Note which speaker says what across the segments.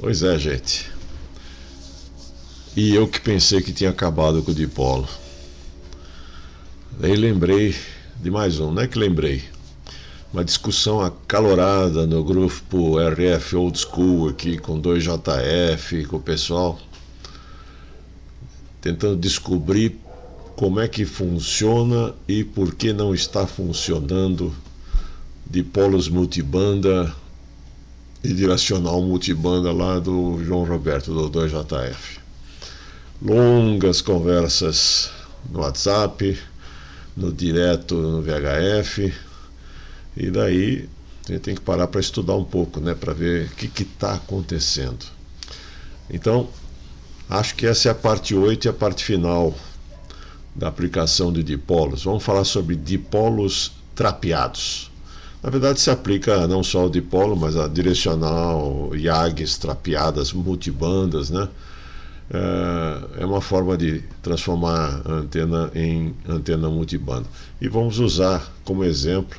Speaker 1: Pois é, gente. E eu que pensei que tinha acabado com o dipolo. Daí lembrei de mais um, não é que lembrei. Uma discussão acalorada no grupo RF Old School aqui com 2JF, com o pessoal, tentando descobrir como é que funciona e por que não está funcionando dipolos multibanda e direcional multibanda lá do João Roberto, do 2JF. Longas conversas no WhatsApp, no direto no VHF, e daí a gente tem que parar para estudar um pouco, né, para ver o que está acontecendo. Então, acho que essa é a parte 8 e a parte final da aplicação de dipolos. Vamos falar sobre dipolos trapeados. Na verdade, se aplica não só ao dipolo, mas a direcional, IAGs, trapeadas, multibandas, né? É uma forma de transformar a antena em antena multibanda. E vamos usar como exemplo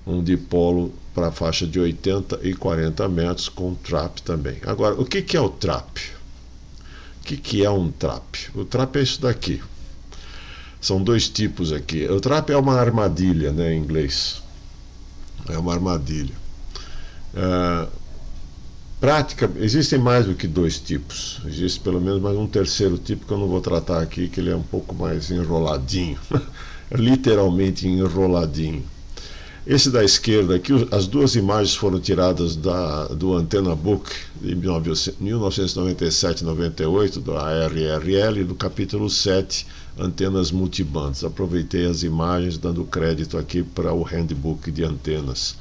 Speaker 1: um dipolo para faixa de 80 e 40 metros com trap também. Agora, o que é o trap? O que é um trap? O trap é isso daqui. São dois tipos aqui. O trap é uma armadilha, né, em inglês. É uma armadilha. Existem mais do que dois tipos. Existe pelo menos mais um terceiro tipo que eu não vou tratar aqui, que ele é um pouco mais enroladinho. Literalmente enroladinho. Esse da esquerda aqui, as duas imagens foram tiradas do Antenna Book de 1997-98, da ARRL, do capítulo 7, Antenas Multibandas. Aproveitei as imagens, dando crédito aqui para o Handbook de Antenas.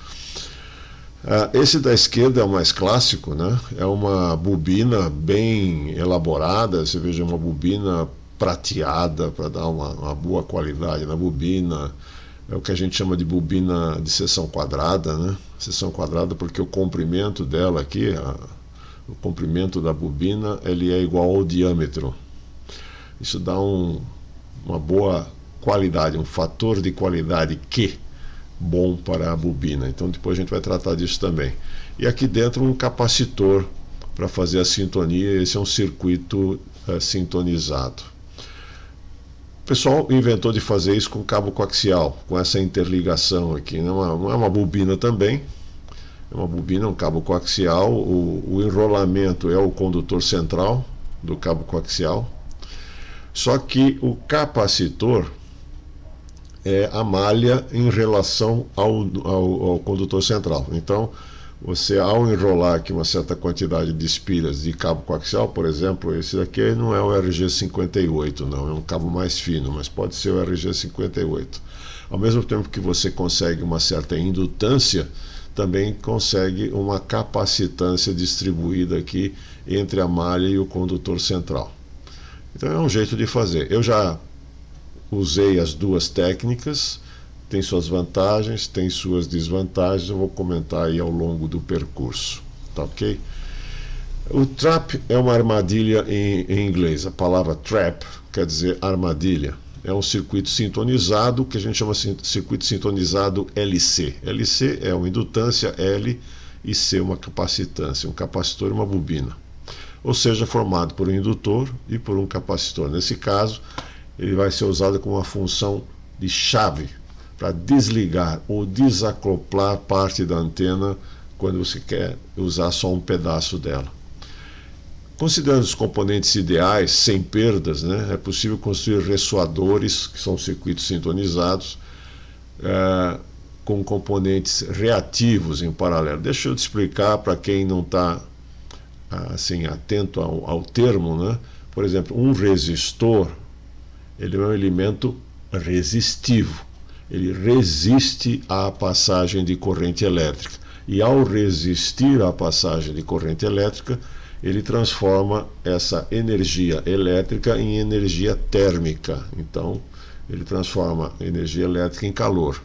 Speaker 1: Esse da esquerda é o mais clássico, né? É uma bobina bem elaborada, você veja, uma bobina prateada para dar uma boa qualidade na bobina. É o que a gente chama de bobina de seção quadrada, né? Seção quadrada porque o comprimento dela aqui, o comprimento da bobina, ele é igual ao diâmetro. Isso dá uma boa qualidade, um fator de qualidade Q bom para a bobina. Então depois a gente vai tratar disso também. E aqui dentro um capacitor para fazer a sintonia. Esse é um circuito sintonizado. O pessoal inventou de fazer isso com cabo coaxial, com essa interligação aqui. Não é uma bobina também, é uma bobina, um cabo coaxial. O enrolamento é o condutor central do cabo coaxial. Só que o capacitor é a malha em relação ao condutor central. Então, você, ao enrolar aqui uma certa quantidade de espiras de cabo coaxial, por exemplo, esse daqui não é o RG58, não, é um cabo mais fino, mas pode ser o RG58. Ao mesmo tempo que você consegue uma certa indutância, também consegue uma capacitância distribuída aqui entre a malha e o condutor central. Então é um jeito de fazer. Eu já usei as duas técnicas, tem suas vantagens, tem suas desvantagens, eu vou comentar aí ao longo do percurso, tá ok? O trap é uma armadilha em inglês, a palavra trap quer dizer armadilha. É um circuito sintonizado, que a gente chama de circuito sintonizado LC. LC é uma indutância, L e C uma capacitância, um capacitor e uma bobina. Ou seja, formado por um indutor e por um capacitor. Nesse caso, ele vai ser usado como uma função de chave para desligar ou desacoplar parte da antena quando você quer usar só um pedaço dela. Considerando os componentes ideais, sem perdas, né, é possível construir ressoadores, que são circuitos sintonizados, com componentes reativos em paralelo. Deixa eu te explicar para quem não está assim, atento ao termo, né? Por exemplo, um resistor, ele é um elemento resistivo. Ele resiste à passagem de corrente elétrica. E ao resistir à passagem de corrente elétrica, ele transforma essa energia elétrica em energia térmica. Então, ele transforma energia elétrica em calor.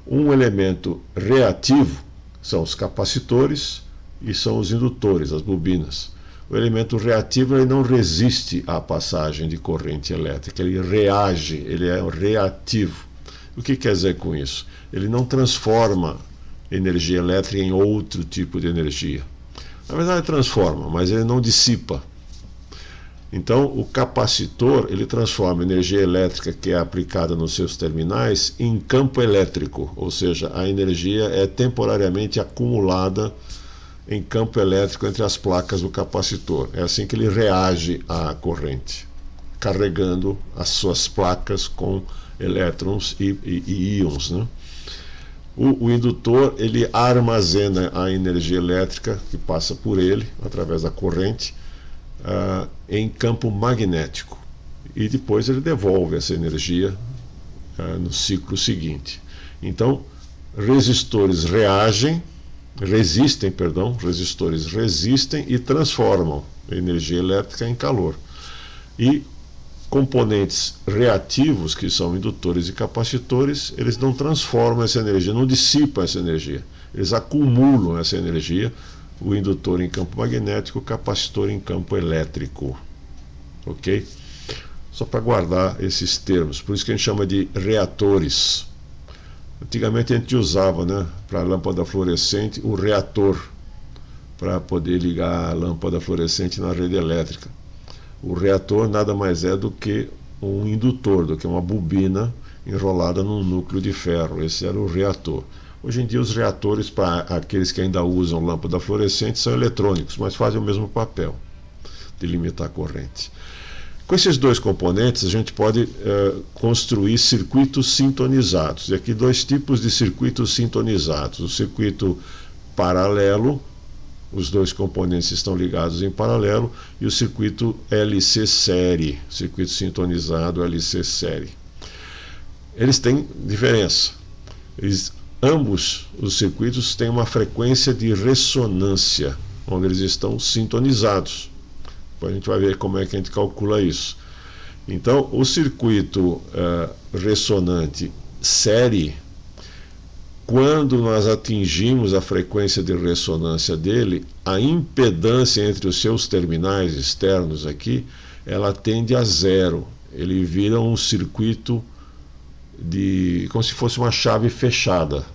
Speaker 1: Um elemento reativo são os capacitores e são os indutores, as bobinas. O elemento reativo, ele não resiste à passagem de corrente elétrica, ele reage, ele é reativo. O que quer dizer com isso? Ele não transforma energia elétrica em outro tipo de energia. Na verdade transforma, mas ele não dissipa. Então o capacitor, ele transforma a energia elétrica que é aplicada nos seus terminais em campo elétrico, ou seja, a energia é temporariamente acumulada em campo elétrico entre as placas do capacitor. É assim que ele reage à corrente, carregando as suas placas com elétrons e íons, né? O indutor, ele armazena a energia elétrica que passa por ele, através da corrente, em campo magnético. E depois ele devolve essa energia no ciclo seguinte. Então, resistores resistem e transformam a energia elétrica em calor. E componentes reativos, que são indutores e capacitores, eles não transformam essa energia, não dissipam essa energia, eles acumulam essa energia, o indutor em campo magnético, o capacitor em campo elétrico. Ok? Só para guardar esses termos, por isso que a gente chama de reatores. Antigamente a gente usava, né, para a lâmpada fluorescente, o reator, para poder ligar a lâmpada fluorescente na rede elétrica. O reator nada mais é do que um indutor, do que uma bobina enrolada num núcleo de ferro. Esse era o reator. Hoje em dia os reatores, para aqueles que ainda usam lâmpada fluorescente, são eletrônicos, mas fazem o mesmo papel de limitar a corrente. Com esses dois componentes a gente pode construir circuitos sintonizados. E aqui dois tipos de circuitos sintonizados. O circuito paralelo, os dois componentes estão ligados em paralelo, e o circuito LC série, circuito sintonizado LC série. Eles têm diferença. Ambos os circuitos têm uma frequência de ressonância, onde eles estão sintonizados. Depois a gente vai ver como é que a gente calcula isso. Então, o circuito ressonante série, quando nós atingimos a frequência de ressonância dele, a impedância entre os seus terminais externos aqui, ela tende a zero. Ele vira um circuito como se fosse uma chave fechada.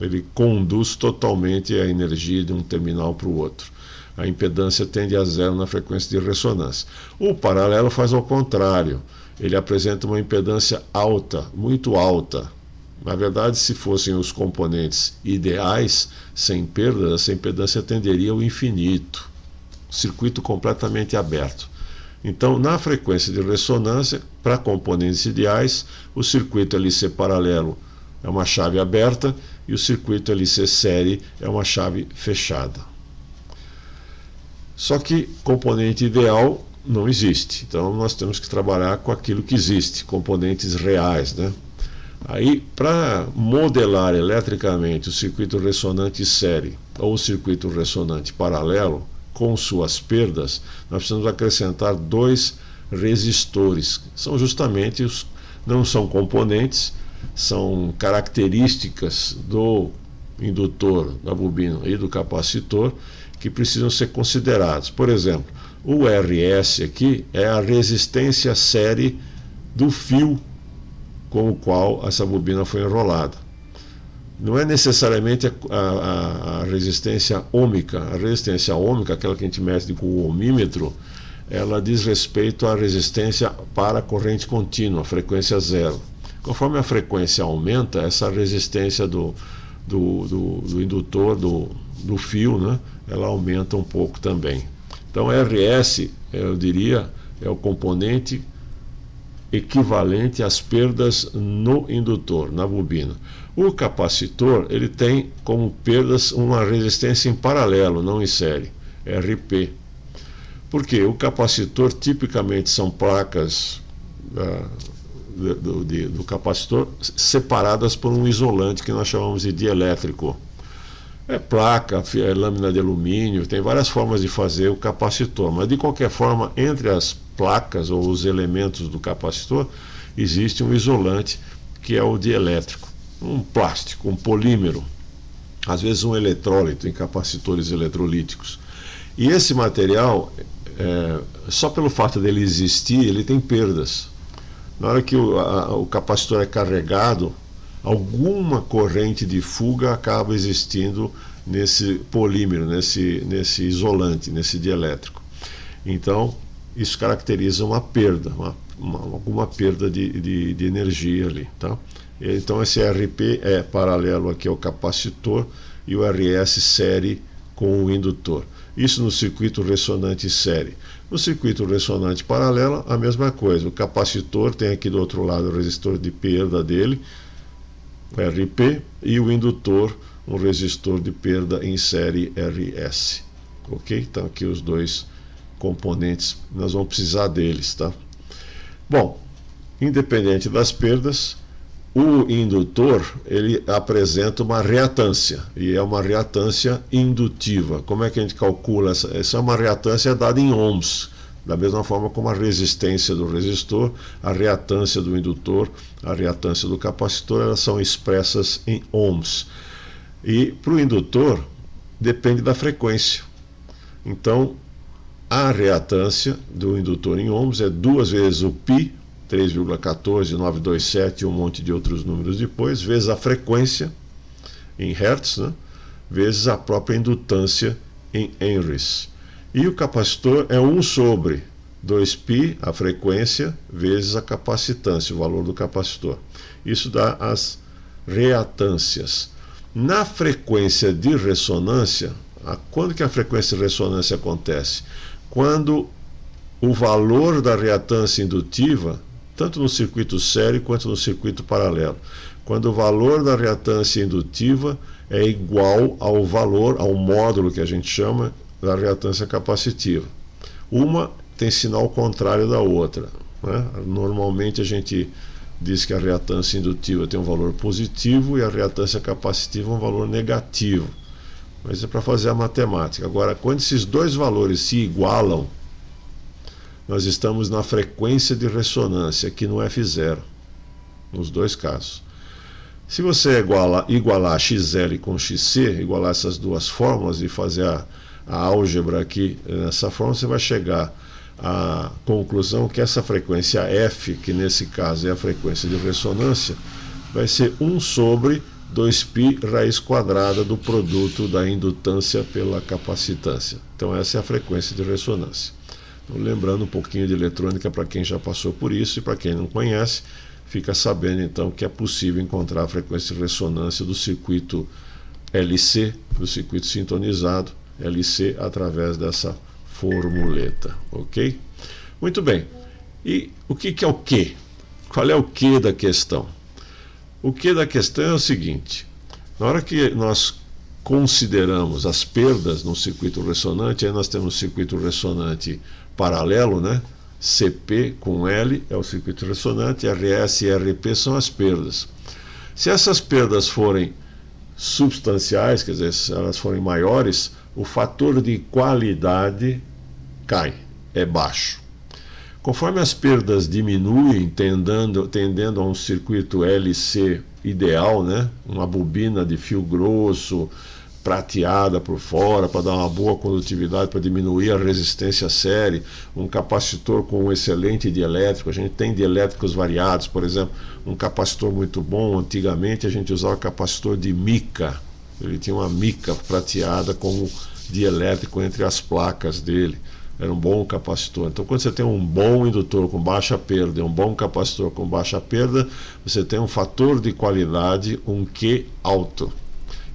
Speaker 1: Ele conduz totalmente a energia de um terminal para o outro. A impedância tende a zero na frequência de ressonância. O paralelo faz ao contrário. Ele apresenta uma impedância alta, muito alta. Na verdade, se fossem os componentes ideais, sem perdas, essa impedância tenderia ao infinito. Circuito completamente aberto. Então, na frequência de ressonância, para componentes ideais, o circuito LC paralelo é uma chave aberta e o circuito LC série é uma chave fechada. Só que componente ideal não existe. Então, nós temos que trabalhar com aquilo que existe, componentes reais, né? Aí, para modelar eletricamente o circuito ressonante série ou o circuito ressonante paralelo, com suas perdas, nós precisamos acrescentar dois resistores. São justamente não são componentes, são características do indutor, da bobina e do capacitor que precisam ser considerados. Por exemplo, o RS aqui é a resistência série do fio com o qual essa bobina foi enrolada. Não é necessariamente a resistência ômica. A resistência ômica, aquela que a gente mede com o ohmímetro, ela diz respeito à resistência para a corrente contínua, frequência zero. Conforme a frequência aumenta, essa resistência do indutor, do fio, né, ela aumenta um pouco também. Então, RS, eu diria, é o componente equivalente às perdas no indutor, na bobina. O capacitor, ele tem como perdas uma resistência em paralelo, não em série, RP. Porque o capacitor tipicamente são placas do capacitor separadas por um isolante que nós chamamos de dielétrico. É placa, é lâmina de alumínio, tem várias formas de fazer o capacitor, mas de qualquer forma, entre as placas ou os elementos do capacitor, existe um isolante que é o dielétrico, um plástico, um polímero, às vezes um eletrólito em capacitores eletrolíticos. E esse material, só pelo fato dele existir, ele tem perdas. Na hora que o capacitor é carregado, alguma corrente de fuga acaba existindo nesse polímero, nesse isolante, nesse dielétrico. Então, isso caracteriza uma perda, alguma perda de energia ali, tá? Então esse RP é paralelo aqui ao capacitor e o RS série com o indutor. Isso no circuito ressonante série. No circuito ressonante paralelo, a mesma coisa. O capacitor tem aqui do outro lado o resistor de perda dele, RP, e o indutor, um resistor de perda em série RS. Ok? Então aqui os dois componentes, nós vamos precisar deles, tá? Bom, independente das perdas, o indutor, ele apresenta uma reatância, e é uma reatância indutiva. Como é que a gente calcula essa? Essa é uma reatância dada em ohms, da mesma forma como a resistência do resistor, a reatância do indutor, a reatância do capacitor, elas são expressas em ohms. E para o indutor, depende da frequência. Então, a reatância do indutor em ohms é 2 vezes o π, 3,14927 e um monte de outros números depois, vezes a frequência em hertz, né, vezes a própria indutância em henries. E o capacitor é 1 sobre 2π, a frequência, vezes a capacitância, o valor do capacitor. Isso dá as reatâncias. Na frequência de ressonância, quando que a frequência de ressonância acontece? Quando o valor da reatância indutiva, tanto no circuito série quanto no circuito paralelo, quando o valor da reatância indutiva é igual ao valor, ao módulo que a gente chama da reatância capacitiva. Uma tem sinal contrário da outra, né? Normalmente a gente diz que a reatância indutiva tem um valor positivo e a reatância capacitiva um valor negativo. Mas é para fazer a matemática. Agora, quando esses dois valores se igualam, nós estamos na frequência de ressonância, aqui no F0, nos dois casos. Se você igualar XL com XC, igualar essas duas fórmulas e fazer a álgebra aqui nessa fórmula, você vai chegar à conclusão que essa frequência F, que nesse caso é a frequência de ressonância, vai ser 1 sobre 2π raiz quadrada do produto da indutância pela capacitância. Então essa é a frequência de ressonância. Então, lembrando um pouquinho de eletrônica para quem já passou por isso, e para quem não conhece, fica sabendo então que é possível encontrar a frequência de ressonância do circuito LC, do circuito sintonizado LC, através dessa formuleta, ok? Muito bem. E o que é o Q? Qual é o Q da questão? O Q da questão é o seguinte: na hora que nós consideramos as perdas no circuito ressonante, aí nós temos o circuito ressonante paralelo, né? CP com L é o circuito ressonante, RS e RP são as perdas. Se essas perdas forem substanciais, quer dizer, se elas forem maiores, o fator de qualidade cai, é baixo. Conforme as perdas diminuem, tendendo a um circuito LC ideal, né? Uma bobina de fio grosso, prateada por fora, para dar uma boa condutividade, para diminuir a resistência série, um capacitor com um excelente dielétrico. A gente tem dielétricos variados, por exemplo, um capacitor muito bom, antigamente a gente usava capacitor de mica, ele tinha uma mica prateada como dielétrico entre as placas dele, era um bom capacitor. Então, quando você tem um bom indutor com baixa perda e um bom capacitor com baixa perda, você tem um fator de qualidade, um Q alto.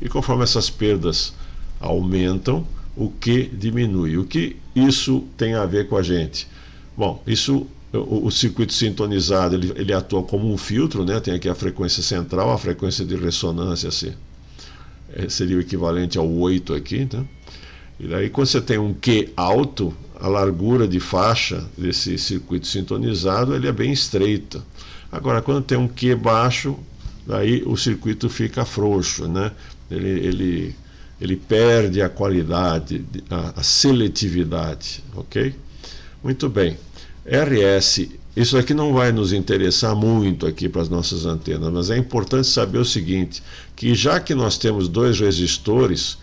Speaker 1: E conforme essas perdas aumentam, o Q diminui. O que isso tem a ver com a gente? Bom, o circuito sintonizado, ele atua como um filtro, né? Tem aqui a frequência central, a frequência de ressonância seria o equivalente ao 8 aqui, né? E daí, quando você tem um Q alto, a largura de faixa desse circuito sintonizado ele é bem estreita. Agora, quando tem um Q baixo, daí o circuito fica frouxo, né? Ele perde a qualidade, a seletividade, ok? Muito bem. RS, isso aqui não vai nos interessar muito aqui para as nossas antenas, mas é importante saber o seguinte, que já que nós temos dois resistores,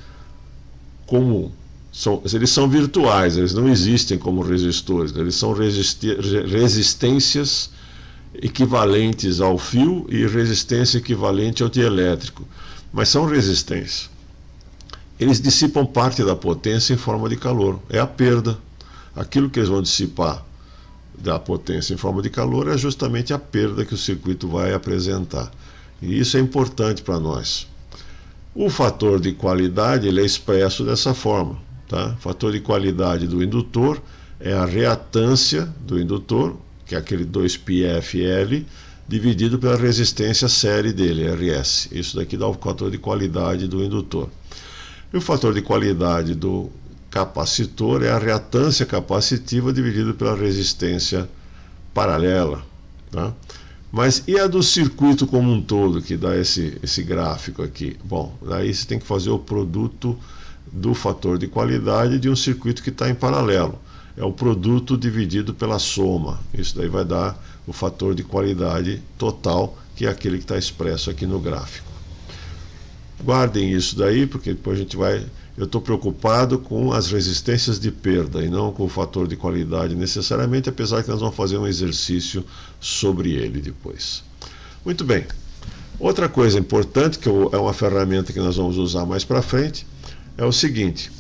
Speaker 1: eles são virtuais, eles não existem como resistores, eles são resistências equivalentes ao fio e resistência equivalente ao dielétrico, mas são resistências. eles dissipam parte da potência em forma de calor. É a perda. Aquilo que eles vão dissipar da potência em forma de calor é justamente a perda que o circuito vai apresentar. E isso é importante para nós. O fator de qualidade ele é expresso dessa forma. Tá? O fator de qualidade do indutor é a reatância do indutor, que é aquele 2πfL, dividido pela resistência série dele, RS. Isso daqui dá o fator de qualidade do indutor. E o fator de qualidade do capacitor é a reatância capacitiva dividido pela resistência paralela. Tá? Mas e a do circuito como um todo, que dá esse gráfico aqui? Bom, daí você tem que fazer o produto do fator de qualidade de um circuito que está em paralelo. É o produto dividido pela soma. Isso daí vai dar o fator de qualidade total, que é aquele que está expresso aqui no gráfico. Guardem isso daí, porque depois a gente vai... Eu estou preocupado com as resistências de perda e não com o fator de qualidade necessariamente, apesar que nós vamos fazer um exercício sobre ele depois. Muito bem. Outra coisa importante, que é uma ferramenta que nós vamos usar mais para frente, é o seguinte.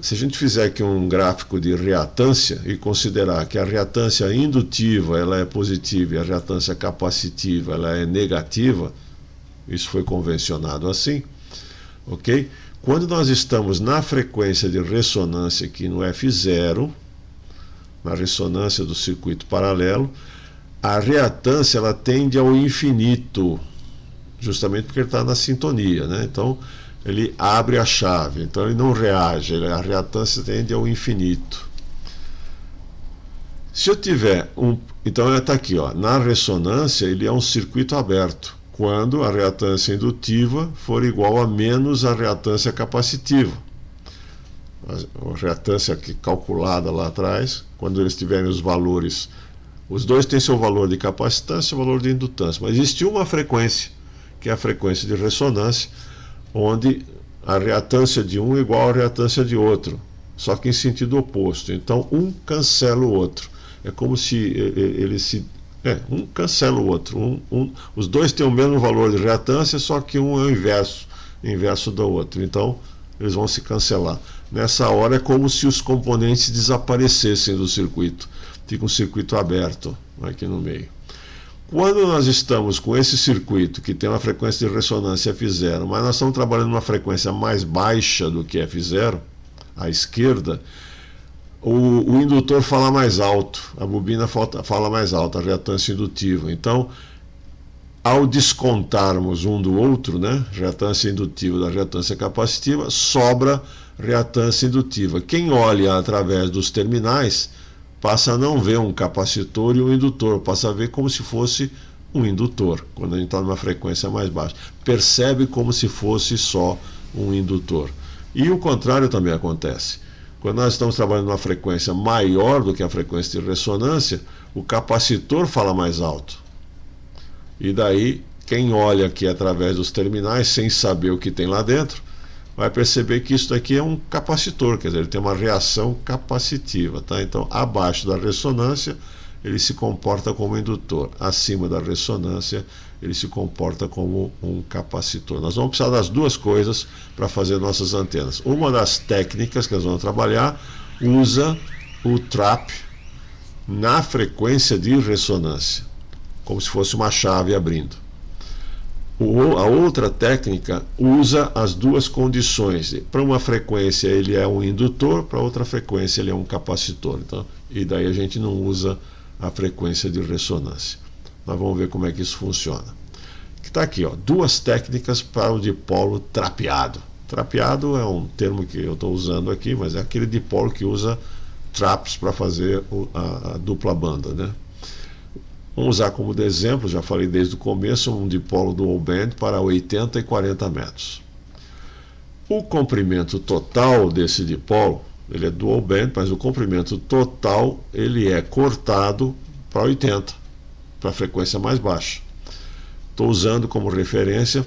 Speaker 1: Se a gente fizer aqui um gráfico de reatância e considerar que a reatância indutiva ela é positiva e a reatância capacitiva ela é negativa, isso foi convencionado assim, ok? Quando nós estamos na frequência de ressonância aqui no F0, na ressonância do circuito paralelo, a reatância ela tende ao infinito, justamente porque ele está na sintonia, né? Então ele abre a chave, então ele não reage, a reatância tende ao infinito. Se eu tiver então ele está aqui, ó, na ressonância ele é um circuito aberto, quando a reatância indutiva for igual a menos a reatância capacitiva. A reatância aqui calculada lá atrás, quando eles tiverem os valores, os dois têm seu valor de capacitância e o valor de indutância, mas existe uma frequência, que é a frequência de ressonância, onde a reatância de um é igual à reatância de outro, só que em sentido oposto. Então um cancela o outro. É como se ele se... um cancela o outro. Os dois têm o mesmo valor de reatância, só que um é o inverso do outro. Então eles vão se cancelar. Nessa hora é como se os componentes desaparecessem do circuito. Fica um circuito aberto aqui no meio. Quando nós estamos com esse circuito que tem uma frequência de ressonância F0, mas nós estamos trabalhando numa frequência mais baixa do que F0, à esquerda, o indutor fala mais alto, a bobina fala mais alto, a reatância indutiva. Então, ao descontarmos um do outro, né, reatância indutiva da reatância capacitiva, sobra reatância indutiva. Quem olha através dos terminais passa a não ver um capacitor e um indutor, passa a ver como se fosse um indutor, quando a gente está numa frequência mais baixa. Percebe como se fosse só um indutor. E o contrário também acontece. Quando nós estamos trabalhando numa frequência maior do que a frequência de ressonância, o capacitor fala mais alto. E daí, quem olha aqui através dos terminais, sem saber o que tem lá dentro, vai perceber que isso daqui é um capacitor, quer dizer, ele tem uma reação capacitiva. Tá? Então, abaixo da ressonância, ele se comporta como indutor. Acima da ressonância, ele se comporta como um capacitor. Nós vamos precisar das duas coisas para fazer nossas antenas. Uma das técnicas que nós vamos trabalhar usa o trap na frequência de ressonância, como se fosse uma chave abrindo. A outra técnica usa as duas condições. Para uma frequência ele é um indutor, para outra frequência ele é um capacitor. Então, e daí a gente não usa a frequência de ressonância. Nós vamos ver como é que isso funciona. Está aqui, ó, duas técnicas para o dipolo trapeado. Trapeado é um termo que eu estou usando aqui, mas é aquele dipolo que usa traps para fazer a dupla banda, né? Vamos usar como exemplo, já falei desde o começo, um dipolo dual band para 80 e 40 metros. O comprimento total desse dipolo, ele é dual band, mas o comprimento total ele é cortado para 80, para a frequência mais baixa. Estou usando como referência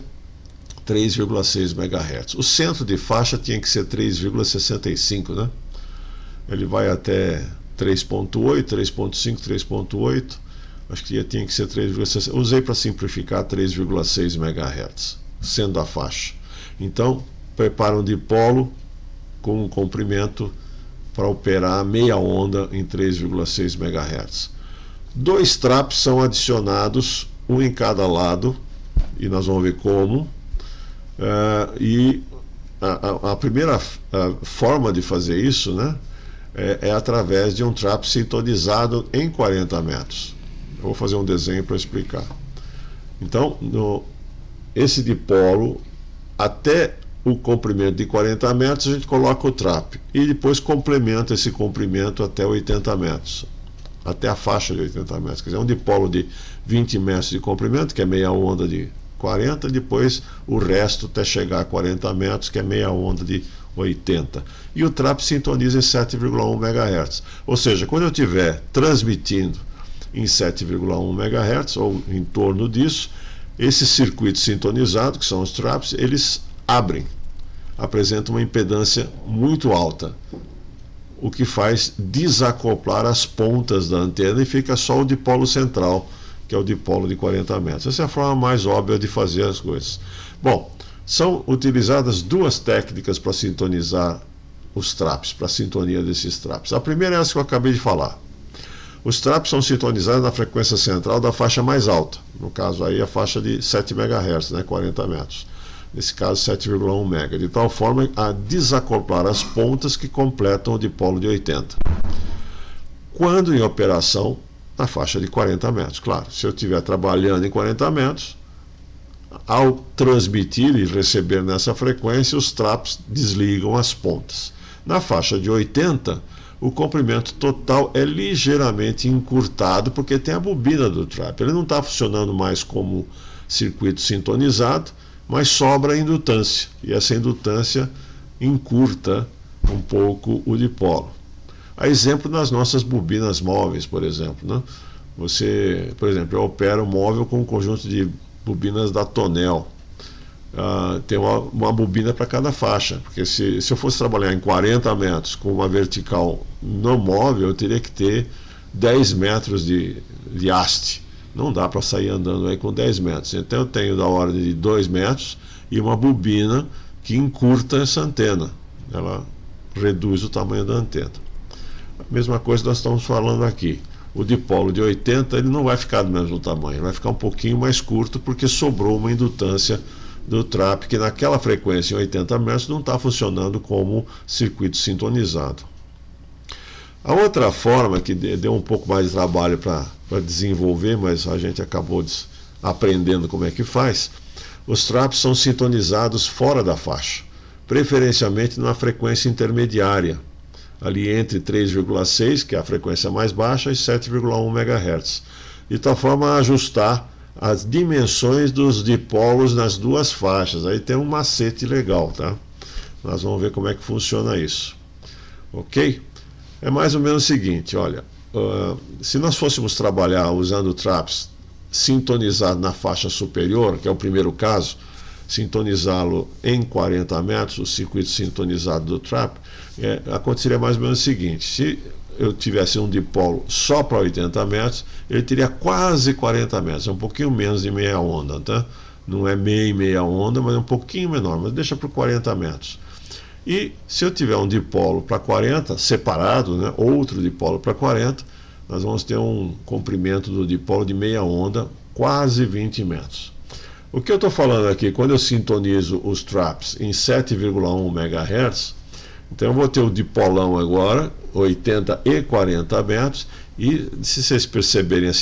Speaker 1: 3,6 MHz. O centro de faixa tinha que ser 3,65, né? Ele vai até 3,8, 3,5, 3,8. Acho que tinha que ser 3,6. Usei para simplificar 3,6 MHz, sendo a faixa. Então, prepara um dipolo com um comprimento para operar meia onda em 3,6 MHz. 2 traps são adicionados, um em cada lado, e nós vamos ver como. E a primeira forma de fazer isso, né, é através de um trap sintonizado em 40 metros. Eu vou fazer um desenho para explicar. Então, esse dipolo, até o comprimento de 40 metros, a gente coloca o trap e depois complementa esse comprimento até 80 metros, até a faixa de 80 metros. Quer dizer, um dipolo de 20 metros de comprimento, que é meia onda de 40, depois o resto até chegar a 40 metros, que é meia onda de 80. E o trap sintoniza em 7,1 MHz. Ou seja, quando eu estiver transmitindo em 7,1 MHz, ou em torno disso, esses circuitos sintonizados, que são os traps, eles abrem, apresentam uma impedância muito alta, o que faz desacoplar as pontas da antena e fica só o dipolo central, que é o dipolo de 40 metros. Essa é a forma mais óbvia de fazer as coisas. Bom, são utilizadas 2 técnicas para sintonizar os traps, para a sintonia desses traps. A primeira é essa que eu acabei de falar. Os traps são sintonizados na frequência central da faixa mais alta, no caso aí a faixa de 7 MHz, né, 40 metros. Nesse caso 7,1 MHz, de tal forma a desacoplar as pontas que completam o dipolo de 80. Quando em operação, na faixa de 40 metros. Claro, se eu estiver trabalhando em 40 metros, ao transmitir e receber nessa frequência, os traps desligam as pontas. Na faixa de 80, o comprimento total é ligeiramente encurtado, porque tem a bobina do trap. Ele não está funcionando mais como circuito sintonizado, mas sobra a indutância, e essa indutância encurta um pouco o dipolo. A exemplo das nossas bobinas móveis, por exemplo, né? Você, por exemplo, eu opero um móvel com um conjunto de bobinas da Tonel. Tem uma bobina para cada faixa, porque se eu fosse trabalhar em 40 metros com uma vertical no móvel, eu teria que ter 10 metros de haste. Não dá para sair andando aí com 10 metros. Então eu tenho da ordem de 2 metros e uma bobina que encurta essa antena. Ela reduz o tamanho da antena. A mesma coisa nós estamos falando aqui. O dipolo de 80 ele não vai ficar do mesmo tamanho, vai ficar um pouquinho mais curto porque sobrou uma indutância do trap que naquela frequência em 80 metros não está funcionando como circuito sintonizado. A outra forma que deu um pouco mais de trabalho para desenvolver, mas a gente acabou aprendendo como é que faz, os traps são sintonizados fora da faixa, preferencialmente na frequência intermediária, ali entre 3,6, que é a frequência mais baixa, e 7,1 MHz, de tal forma a ajustar as dimensões dos dipolos nas 2 faixas. Aí tem um macete legal, tá? Nós vamos ver como é que funciona isso. Ok? É mais ou menos o seguinte, olha, se nós fôssemos trabalhar usando traps sintonizado na faixa superior, que é o primeiro caso, sintonizá-lo em 40 metros, o circuito sintonizado do trap, aconteceria mais ou menos o seguinte: se eu tivesse um dipolo só para 80 metros, ele teria quase 40 metros, é um pouquinho menos de meia onda, tá? Não é meia onda, mas é um pouquinho menor, mas deixa por 40 metros. E se eu tiver um dipolo para 40, separado, né, outro dipolo para 40, nós vamos ter um comprimento do dipolo de meia onda, quase 20 metros. O que eu estou falando aqui, quando eu sintonizo os traps em 7,1 MHz, então eu vou ter o dipolão agora, 80 e 40 metros, e se vocês perceberem a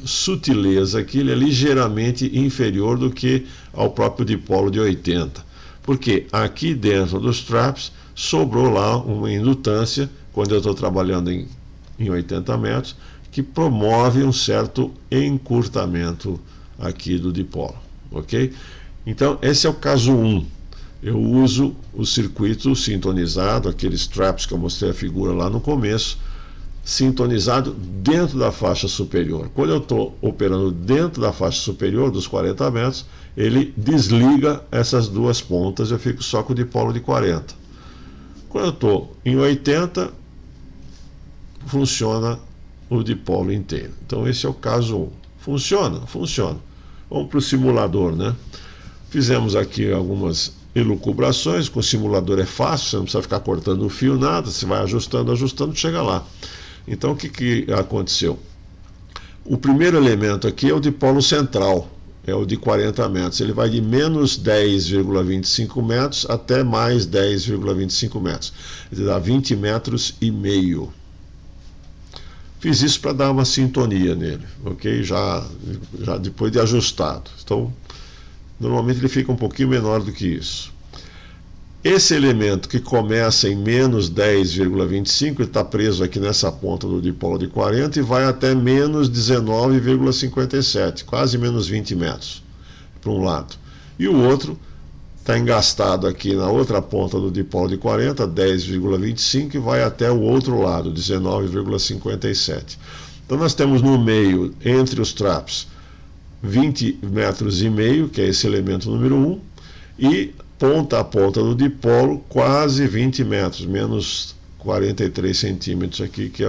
Speaker 1: sutileza aqui, ele é ligeiramente inferior do que ao próprio dipolo de 80. Porque aqui dentro dos traps sobrou lá uma indutância, quando eu estou trabalhando em 80 metros, que promove um certo encurtamento aqui do dipolo, ok? Então esse é o caso 1. Eu uso o circuito sintonizado, aqueles traps que eu mostrei a figura lá no começo, sintonizado dentro da faixa superior. Quando eu estou operando dentro da faixa superior dos 40 metros, ele desliga essas 2 pontas, eu fico só com o dipolo de 40. Quando eu estou em 80, funciona o dipolo inteiro. Então esse é o caso 1. Funciona? Funciona. Vamos para o simulador, né? Fizemos aqui algumas elucubrações. Com o simulador é fácil, você não precisa ficar cortando o fio, nada, você vai ajustando, chega lá. Então o que aconteceu? O primeiro elemento aqui é o dipolo central, é o de 40 metros. Ele vai de menos 10,25 metros até mais 10,25 metros. Ele dá 20 metros e meio. Fiz isso para dar uma sintonia nele, ok? Já depois de ajustado. Então, normalmente ele fica um pouquinho menor do que isso. Esse elemento que começa em menos 10,25, ele está preso aqui nessa ponta do dipolo de 40 e vai até menos 19,57, quase menos 20 metros, para um lado. E o outro está engastado aqui na outra ponta do dipolo de 40, 10,25, e vai até o outro lado, 19,57. Então nós temos no meio, entre os traps, 20 metros e meio, que é esse elemento número 1, e ponta a ponta do dipolo, quase 20 metros, menos 43 centímetros aqui, que é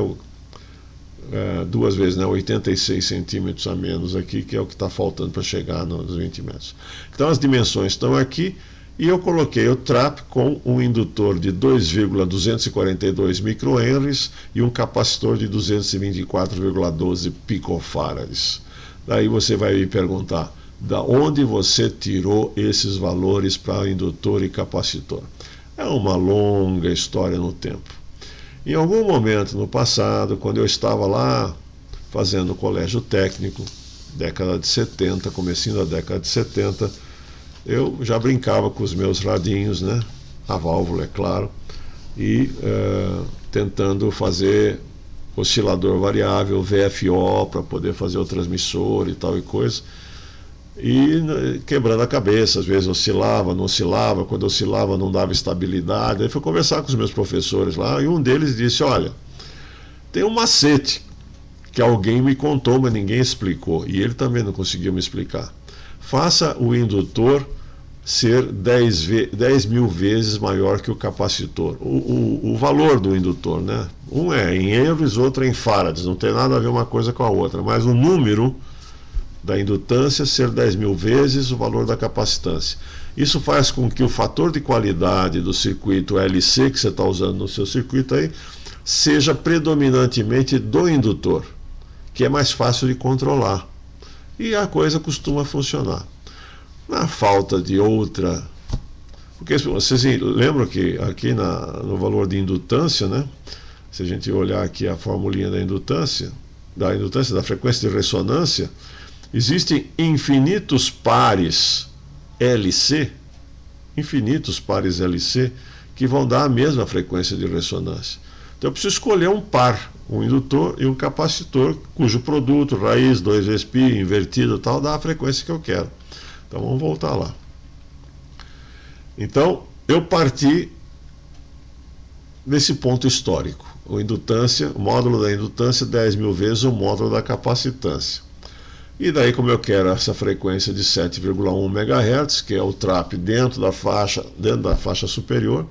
Speaker 1: duas vezes, né, 86 centímetros a menos aqui, que é o que está faltando para chegar nos 20 metros. Então as dimensões estão aqui, e eu coloquei o trap com um indutor de 2,242 microhenries e um capacitor de 224,12 picofarads. Daí você vai me perguntar, da onde você tirou esses valores para indutor e capacitor? É uma longa história no tempo. Em algum momento no passado, quando eu estava lá fazendo colégio técnico, década de 70, comecinho da década de 70, eu já brincava com os meus radinhos, né? A válvula, é claro, e tentando fazer oscilador variável, VFO, para poder fazer o transmissor e tal e coisa. E quebrando a cabeça, às vezes oscilava, não oscilava, quando oscilava não dava estabilidade. Aí fui conversar com os meus professores lá, e um deles disse, olha, tem um macete que alguém me contou, mas ninguém explicou, e ele também não conseguiu me explicar. Faça o indutor ser 10 mil vezes maior que o capacitor. O valor do indutor, né? Um é em henries, outro é em farads, não tem nada a ver uma coisa com a outra, mas o número da indutância ser 10 mil vezes o valor da capacitância. Isso faz com que o fator de qualidade do circuito LC que você está usando no seu circuito aí seja predominantemente do indutor, que é mais fácil de controlar. E a coisa costuma funcionar. Na falta de outra... Porque vocês lembram que aqui no valor de indutância, né? Se a gente olhar aqui a formulinha da indutância, da frequência de ressonância, existem infinitos pares LC, que vão dar a mesma frequência de ressonância. Então eu preciso escolher um par, um indutor e um capacitor, cujo produto, raiz, 2 vezes π, invertido e tal, dá a frequência que eu quero. Então vamos voltar lá. Então eu parti desse ponto histórico. O módulo da indutância 10 mil vezes o módulo da capacitância. E daí, como eu quero essa frequência de 7,1 MHz, que é o trap dentro da faixa superior,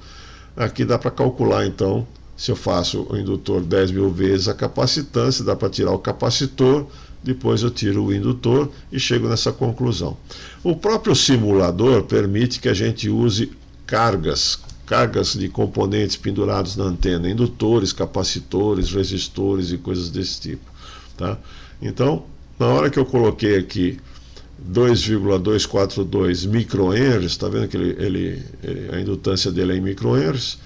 Speaker 1: aqui dá para calcular, então, se eu faço o indutor 10 mil vezes a capacitância, dá para tirar o capacitor, depois eu tiro o indutor e chego nessa conclusão. O próprio simulador permite que a gente use cargas de componentes pendurados na antena, indutores, capacitores, resistores e coisas desse tipo. Tá? Então, na hora que eu coloquei aqui 2,242 microhenries, está vendo que a indutância dele é em microhenries,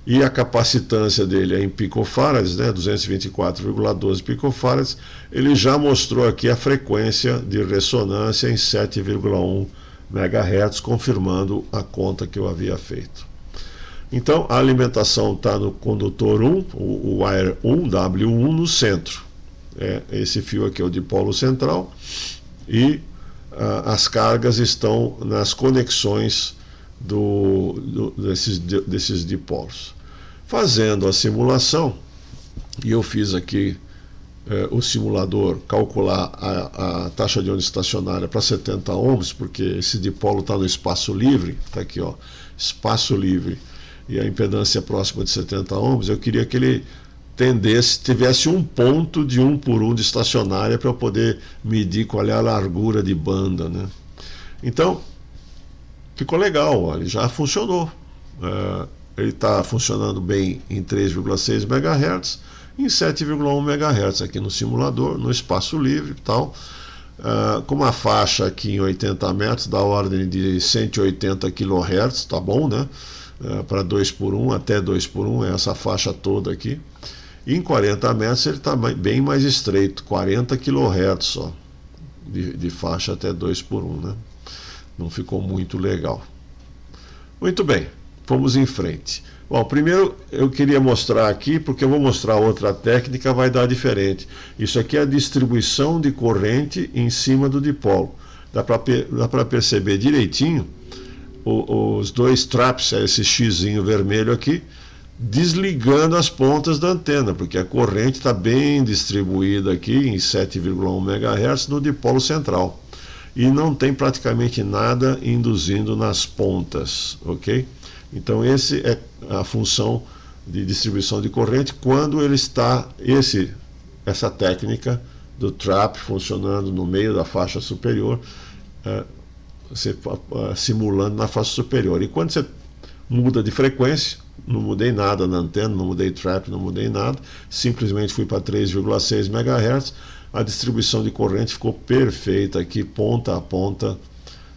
Speaker 1: e a capacitância dele é em picofarads, né, 224,12 picofarads, ele já mostrou aqui a frequência de ressonância em 7,1 MHz, confirmando a conta que eu havia feito. Então, a alimentação está no condutor 1, o wire 1, W1, no centro. Esse fio aqui é o dipolo central, e as cargas estão nas conexões desses dipolos. Fazendo a simulação, e eu fiz aqui o simulador calcular a taxa de onda estacionária para 70 ohms, porque esse dipolo está no espaço livre, está aqui, ó, espaço livre, e a impedância é próxima de 70 ohms, eu queria que ele tivesse um ponto de 1 por 1 de estacionária para eu poder medir qual é a largura de banda, né? Então, ficou legal, ó, ele já funcionou. Ele está funcionando bem em 3,6 MHz, em 7,1 MHz aqui no simulador, no espaço livre e tal, com uma faixa aqui em 80 metros da ordem de 180 kHz, tá bom, né? Para 2x1, até 2x1, é essa faixa toda aqui. E em 40 metros ele está bem mais estreito, 40 kHz só, de faixa até 2x1, né? Não ficou muito legal. Muito bem, vamos em frente. Bom, primeiro eu queria mostrar aqui, porque eu vou mostrar outra técnica, vai dar diferente. Isso aqui é a distribuição de corrente em cima do dipolo. Dá para perceber direitinho os dois traps, esse xizinho vermelho aqui, desligando as pontas da antena, porque a corrente está bem distribuída aqui em 7,1 MHz no dipolo central. E não tem praticamente nada induzindo nas pontas, ok? Então esse é a função de distribuição de corrente quando ele está, essa técnica do trap funcionando no meio da faixa superior, simulando na faixa superior. E quando você muda de frequência, não mudei nada na antena, não mudei trap, não mudei nada, simplesmente fui para 3,6 MHz, a distribuição de corrente ficou perfeita aqui, ponta a ponta,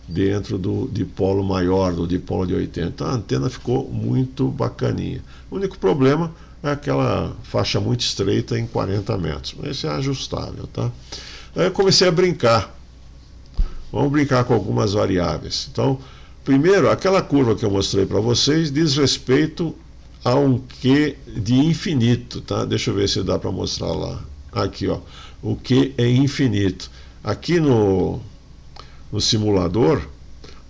Speaker 1: dentro do dipolo maior, do dipolo de 80. A antena ficou muito bacaninha. O único problema é aquela faixa muito estreita em 40 metros. Esse é ajustável, tá? Aí eu comecei a brincar. Vamos brincar com algumas variáveis. Então, primeiro, aquela curva que eu mostrei para vocês diz respeito a um Q de infinito, tá? Deixa eu ver se dá para mostrar lá. Aqui, ó. O Q é infinito. Aqui no simulador,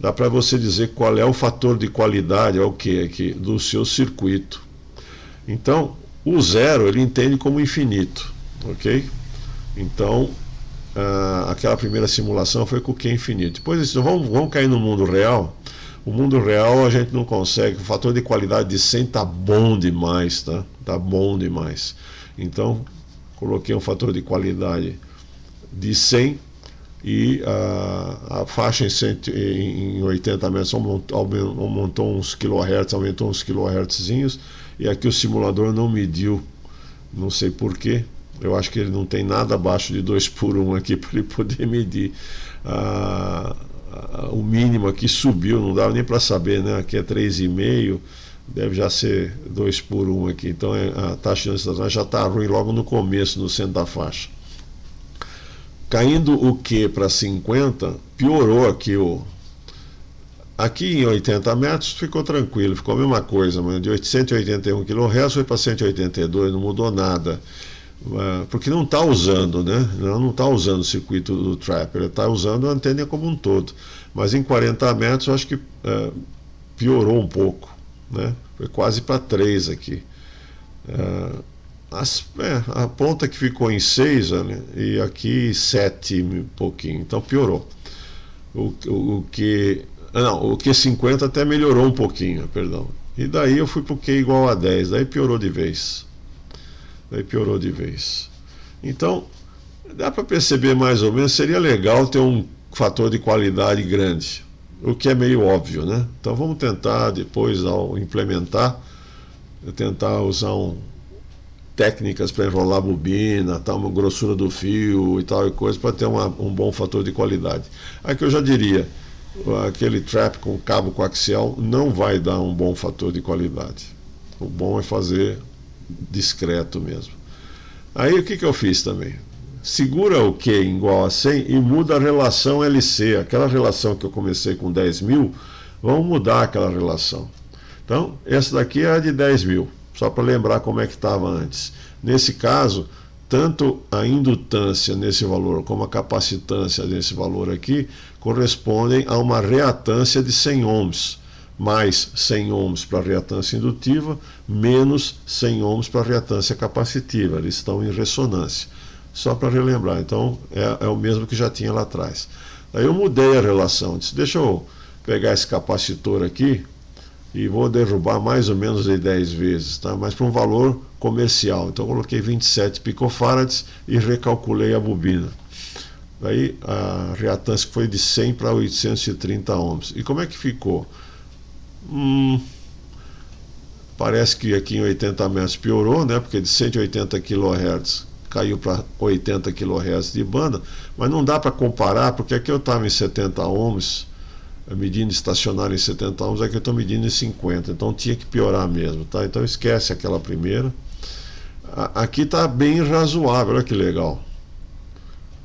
Speaker 1: dá para você dizer qual é o fator de qualidade, é o que aqui, do seu circuito. Então, o zero ele entende como infinito, ok? Então, aquela primeira simulação foi com o Q infinito. Depois, vamos cair no mundo real. O mundo real a gente não consegue, o fator de qualidade de 100 tá bom demais, tá? Tá bom demais. Então, coloquei um fator de qualidade de 100 e a faixa em 80 metros aumentou uns kHz, aumentou uns kHz, e aqui o simulador não mediu, não sei porquê. Eu acho que ele não tem nada abaixo de 2x1 aqui para ele poder medir. O mínimo aqui subiu, não dava nem para saber, né? Aqui é 3,5, deve já ser 2x1 aqui. Então a taxa de estação já está ruim logo no começo, no centro da faixa. Caindo o Q para 50, piorou aqui Aqui em 80 metros ficou tranquilo, ficou a mesma coisa, mas de 181 kHz foi para 182, não mudou nada. Porque não está usando, né? Não está usando o circuito do trap, ele está usando a antena como um todo. Mas em 40 metros eu acho que piorou um pouco, né? Foi quase para 3 aqui. A ponta que ficou em 6, né? E aqui 7 e pouquinho, então piorou. O Q50 até melhorou um pouquinho, perdão. E daí eu fui para o Q igual a 10, daí piorou de vez. Então, dá para perceber mais ou menos, seria legal ter um fator de qualidade grande, o que é meio óbvio, né? Então vamos tentar depois, ao implementar, tentar usar técnicas para enrolar a bobina, tal, uma grossura do fio e tal e coisa, para ter um bom fator de qualidade. Aqui eu já diria, aquele trap com cabo coaxial não vai dar um bom fator de qualidade. O bom é fazer discreto mesmo. Aí o que eu fiz também? Segura o Q igual a 100 e muda a relação LC. Aquela relação que eu comecei com 10.000, vamos mudar aquela relação. Então, essa daqui é a de 10.000, só para lembrar como é que estava antes. Nesse caso, tanto a indutância nesse valor como a capacitância nesse valor aqui correspondem a uma reatância de 100 ohms. Mais 100 ohms para a reatância indutiva, menos 100 ohms para a reatância capacitiva. Eles estão em ressonância. Só para relembrar, então é o mesmo que já tinha lá atrás. Aí eu mudei a relação, disse, deixa eu pegar esse capacitor aqui e vou derrubar mais ou menos de 10 vezes, tá? Mas para um valor comercial. Então eu coloquei 27 picofarads e recalculei a bobina. Daí a reatância foi de 100 para 830 ohms. E como é que ficou? Parece que aqui em 80 metros piorou, né? Porque de 180 kHz caiu para 80 kHz de banda, mas não dá para comparar, porque aqui eu estava em 70 ohms, medindo estacionário em 70 ohms, aqui eu estou medindo em 50, então tinha que piorar mesmo, tá? Então esquece aquela primeira. Aqui está bem razoável, olha que legal.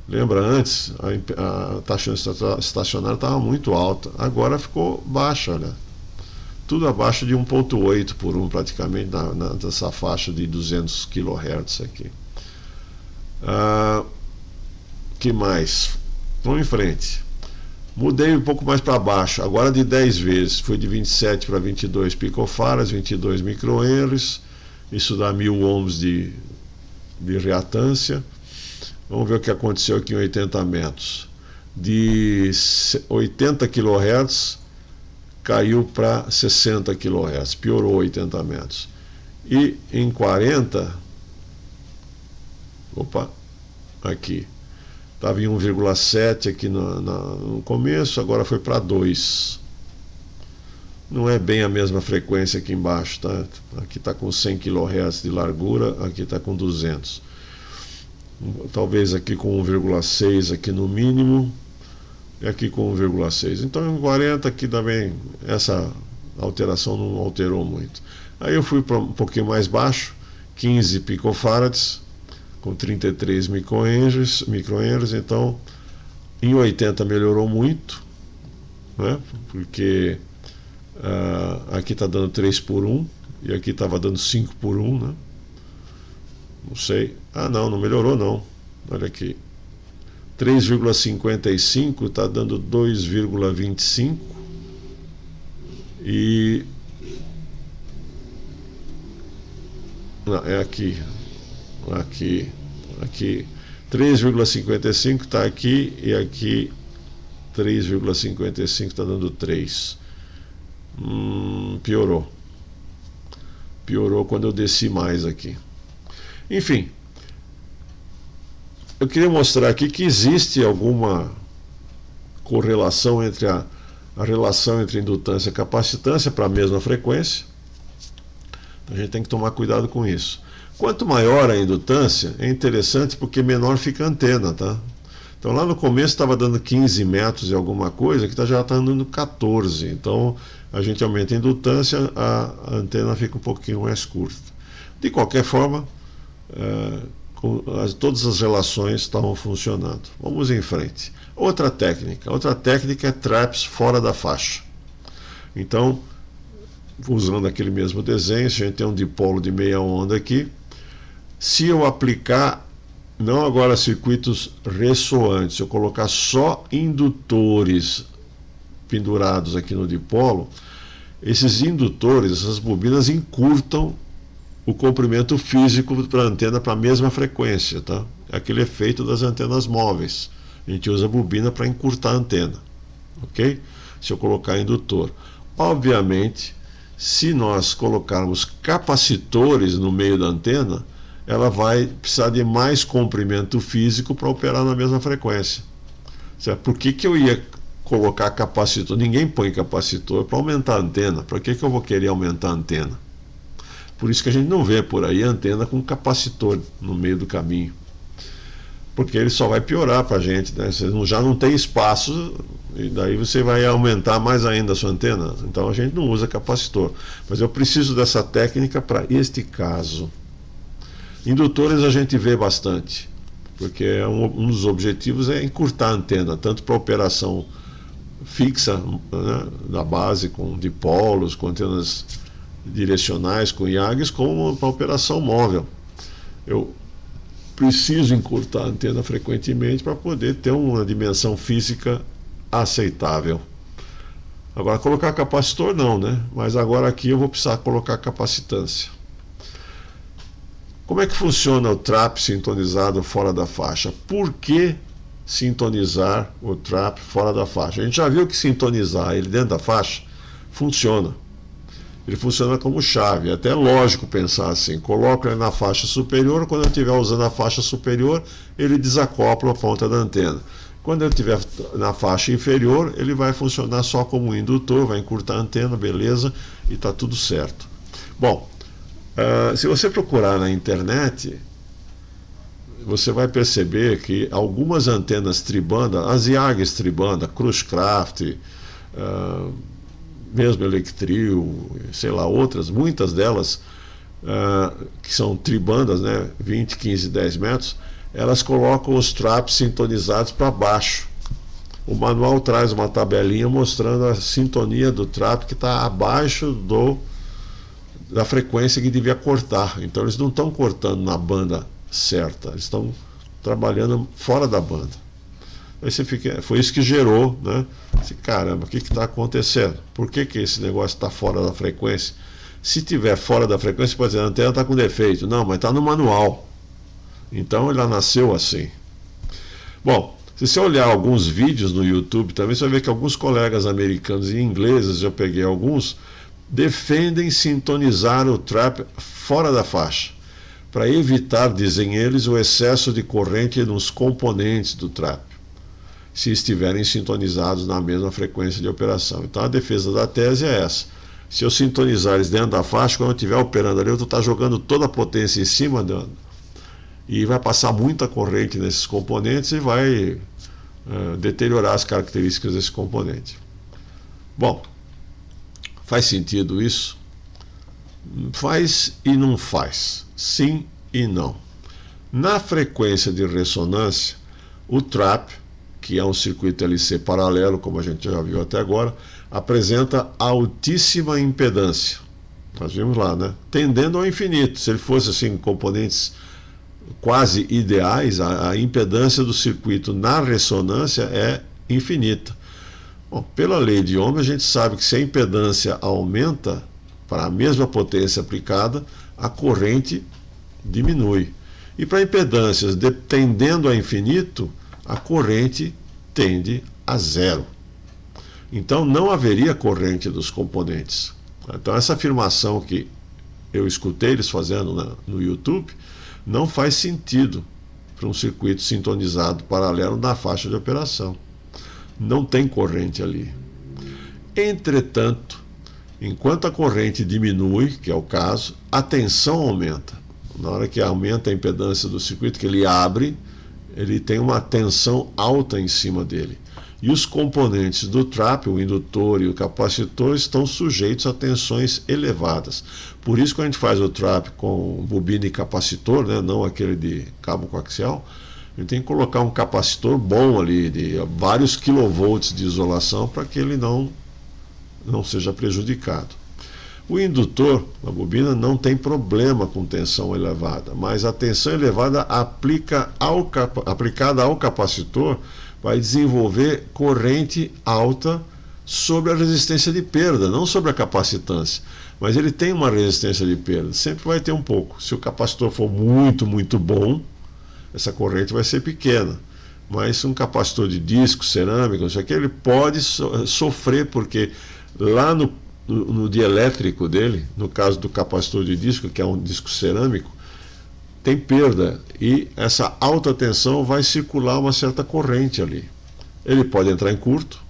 Speaker 1: Lembra antes, a taxa estacionária estava muito alta, agora ficou baixa, olha. Tudo abaixo de 1.8 por 1 praticamente nessa faixa de 200 kHz aqui. Que mais? Vamos em frente. Mudei um pouco mais para baixo, agora de 10 vezes, foi de 27 para 22 picofarads, 22 microhenries, isso dá 1000 ohms de reatância. Vamos ver o que aconteceu aqui em 80 metros. De 80 kHz caiu para 60 kHz, piorou 80 metros. E em 40, aqui, estava em 1,7 aqui no começo, agora foi para 2. Não é bem a mesma frequência aqui embaixo, tá? Aqui está com 100 kHz de largura, aqui está com 200. Talvez aqui com 1,6 aqui no mínimo, e aqui com 1,6. Então em 40 aqui também essa alteração não alterou muito. Aí eu fui para um pouquinho mais baixo, 15 picofarads, com 33 microhenries, então em 80 melhorou muito, né? Porque aqui está dando 3 por 1 e aqui estava dando 5 por 1, né? Não sei. Não melhorou não. Olha aqui. 3,55 está dando 2,25 e é aqui 3,55 está aqui e aqui 3,55 está dando 3. Piorou quando eu desci mais aqui. Enfim, eu queria mostrar aqui que existe alguma correlação entre a relação entre indutância e capacitância para a mesma frequência. Então a gente tem que tomar cuidado com isso. Quanto maior a indutância, é interessante porque menor fica a antena, tá? Então lá no começo estava dando 15 metros e alguma coisa, que já está dando 14. Então a gente aumenta a indutância, a antena fica um pouquinho mais curta. De qualquer forma, todas as relações estavam funcionando. Vamos em frente. Outra técnica é traps fora da faixa. Então, usando aquele mesmo desenho, a gente tem um dipolo de meia onda aqui. Se eu aplicar, não agora circuitos ressoantes, se eu colocar só indutores pendurados aqui no dipolo, esses indutores, essas bobinas encurtam o comprimento físico para a antena para a mesma frequência, tá? É aquele efeito das antenas móveis. A gente usa a bobina para encurtar a antena, ok? Se eu colocar indutor. Obviamente, se nós colocarmos capacitores no meio da antena, ela vai precisar de mais comprimento físico para operar na mesma frequência. Certo? Por que eu ia colocar capacitor? Ninguém põe capacitor para aumentar a antena. Para que eu vou querer aumentar a antena? Por isso que a gente não vê por aí a antena com capacitor no meio do caminho. Porque ele só vai piorar para a gente, né? Você já não tem espaço, e daí você vai aumentar mais ainda a sua antena. Então a gente não usa capacitor. Mas eu preciso dessa técnica para este caso. Indutores a gente vê bastante, porque um dos objetivos é encurtar a antena, tanto para operação fixa, né, da base, com dipolos, com antenas direcionais, com IAGs, como para operação móvel. Eu preciso encurtar a antena frequentemente para poder ter uma dimensão física aceitável. Agora, colocar capacitor não, né? Mas agora aqui eu vou precisar colocar capacitância. Como é que funciona o trap sintonizado fora da faixa? Por que sintonizar o trap fora da faixa? A gente já viu que sintonizar ele dentro da faixa funciona. Ele funciona como chave. É até lógico pensar assim. Coloco ele na faixa superior, quando eu estiver usando a faixa superior, ele desacopla a ponta da antena. Quando ele estiver na faixa inferior, ele vai funcionar só como indutor, vai encurtar a antena, beleza, e está tudo certo. Bom, se você procurar na internet, você vai perceber que algumas antenas tribanda, as IAGs tribanda, Crushcraft, mesmo Electrio, sei lá, outras, muitas delas que são tribandas, né, 20, 15, 10 metros, elas colocam os traps sintonizados para baixo. O manual traz uma tabelinha mostrando a sintonia do trap que está abaixo da frequência que devia cortar. Então eles não estão cortando na banda certa, eles estão trabalhando fora da banda. Aí você fica, foi isso que gerou, né? Caramba, o que está acontecendo? Por que esse negócio está fora da frequência? Se tiver fora da frequência, pode dizer, a antena está com defeito. Não, mas está no manual. Então ela nasceu assim. Bom, se você olhar alguns vídeos no YouTube também, você vai ver que alguns colegas americanos e ingleses, eu peguei alguns, defendem sintonizar o trap fora da faixa, para evitar, dizem eles, o excesso de corrente nos componentes do trap, se estiverem sintonizados na mesma frequência de operação. Então a defesa da tese é essa. Se eu sintonizar eles dentro da faixa, quando eu estiver operando ali, eu vou estar jogando toda a potência em cima e vai passar muita corrente nesses componentes e vai deteriorar as características desse componente. Bom, faz sentido isso? Faz e não faz. Sim e não. Na frequência de ressonância, o trap, que é um circuito LC paralelo, como a gente já viu até agora, apresenta altíssima impedância. Nós vimos lá, né? Tendendo ao infinito. Se ele fosse assim, componentes quase ideais, a impedância do circuito na ressonância é infinita. Bom, pela lei de Ohm, a gente sabe que se a impedância aumenta para a mesma potência aplicada, a corrente diminui. E para impedâncias tendendo a infinito, a corrente tende a zero. Então não haveria corrente dos componentes. Então essa afirmação que eu escutei eles fazendo no YouTube não faz sentido para um circuito sintonizado paralelo na faixa de operação. Não tem corrente ali. Entretanto, enquanto a corrente diminui, que é o caso, a tensão aumenta. Na hora que aumenta a impedância do circuito, que ele abre, ele tem uma tensão alta em cima dele. E os componentes do trap, o indutor e o capacitor, estão sujeitos a tensões elevadas. Por isso, quando a gente faz o trap com bobina e capacitor, né, não aquele de cabo coaxial, a gente tem que colocar um capacitor bom ali, de vários quilovolts de isolação, para que ele não seja prejudicado. O indutor, a bobina, não tem problema com tensão elevada, mas a tensão elevada aplicada ao capacitor vai desenvolver corrente alta sobre a resistência de perda, não sobre a capacitância. Mas ele tem uma resistência de perda, sempre vai ter um pouco. Se o capacitor for muito, muito bom, essa corrente vai ser pequena. Mas um capacitor de disco, cerâmico, não sei o que, ele pode sofrer, porque lá no dielétrico dele, no caso do capacitor de disco, que é um disco cerâmico, tem perda, e essa alta tensão vai circular uma certa corrente ali. Ele pode entrar em curto,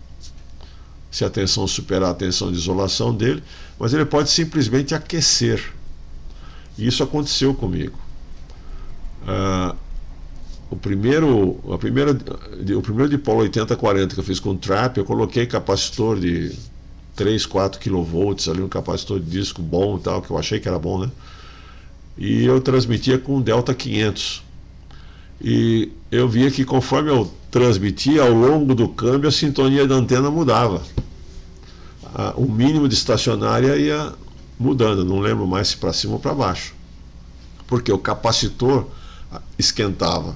Speaker 1: se a tensão superar a tensão de isolação dele, mas ele pode simplesmente aquecer. E isso aconteceu comigo. O primeiro dipolo 8040 que eu fiz com trap, eu coloquei capacitor de 3, 4 kV ali, um capacitor de disco bom e tal, que eu achei que era bom, né? E eu transmitia com delta 500. E eu via que conforme eu transmitia, ao longo do câmbio, a sintonia da antena mudava. O mínimo de estacionária ia mudando, não lembro mais se para cima ou para baixo. Porque o capacitor esquentava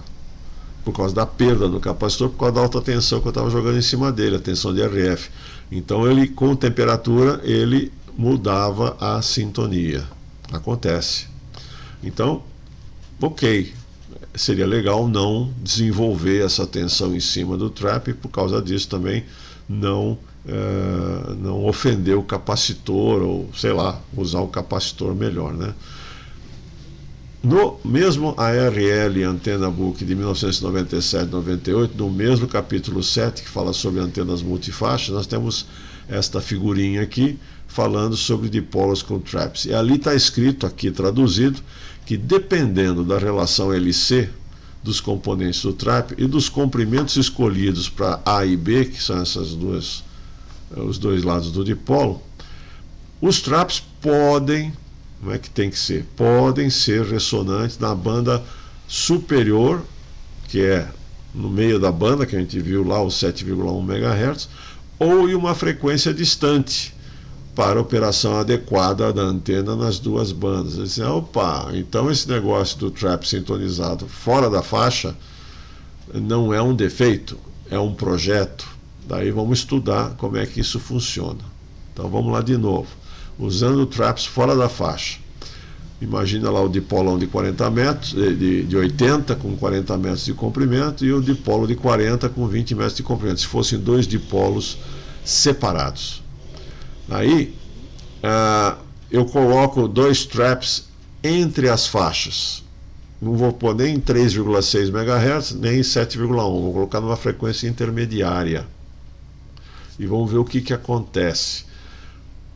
Speaker 1: por causa da perda do capacitor, por causa da alta tensão que eu estava jogando em cima dele, a tensão de RF. Então ele, com temperatura, ele mudava a sintonia. Acontece. Então, ok, seria legal não desenvolver essa tensão em cima do trap, e por causa disso também não ofender o capacitor, ou sei lá, usar um capacitor melhor, né? No mesmo ARL Antena Book de 1997-98, no mesmo capítulo 7, que fala sobre antenas multifaixas, nós temos esta figurinha aqui, falando sobre dipolos com traps. E ali está escrito, aqui traduzido, que dependendo da relação LC dos componentes do trap e dos comprimentos escolhidos para A e B, que são os dois lados do dipolo, os traps podem, não é que tem que ser, podem ser ressonantes na banda superior, que é no meio da banda, que a gente viu lá, os 7,1 MHz, ou em uma frequência distante, para a operação adequada da antena nas duas bandas. Eles dizem, opa, então esse negócio do trap sintonizado fora da faixa não é um defeito, é um projeto. Daí vamos estudar como é que isso funciona. Então vamos lá de novo. Usando traps fora da faixa. Imagina lá o dipolão de 40 metros, de 80 com 40 metros de comprimento e o dipolo de 40 com 20 metros de comprimento, se fossem dois dipolos separados. Aí eu coloco dois traps entre as faixas. Não vou pôr nem 3,6 MHz, nem 7,1. Vou colocar numa frequência intermediária. E vamos ver o que acontece.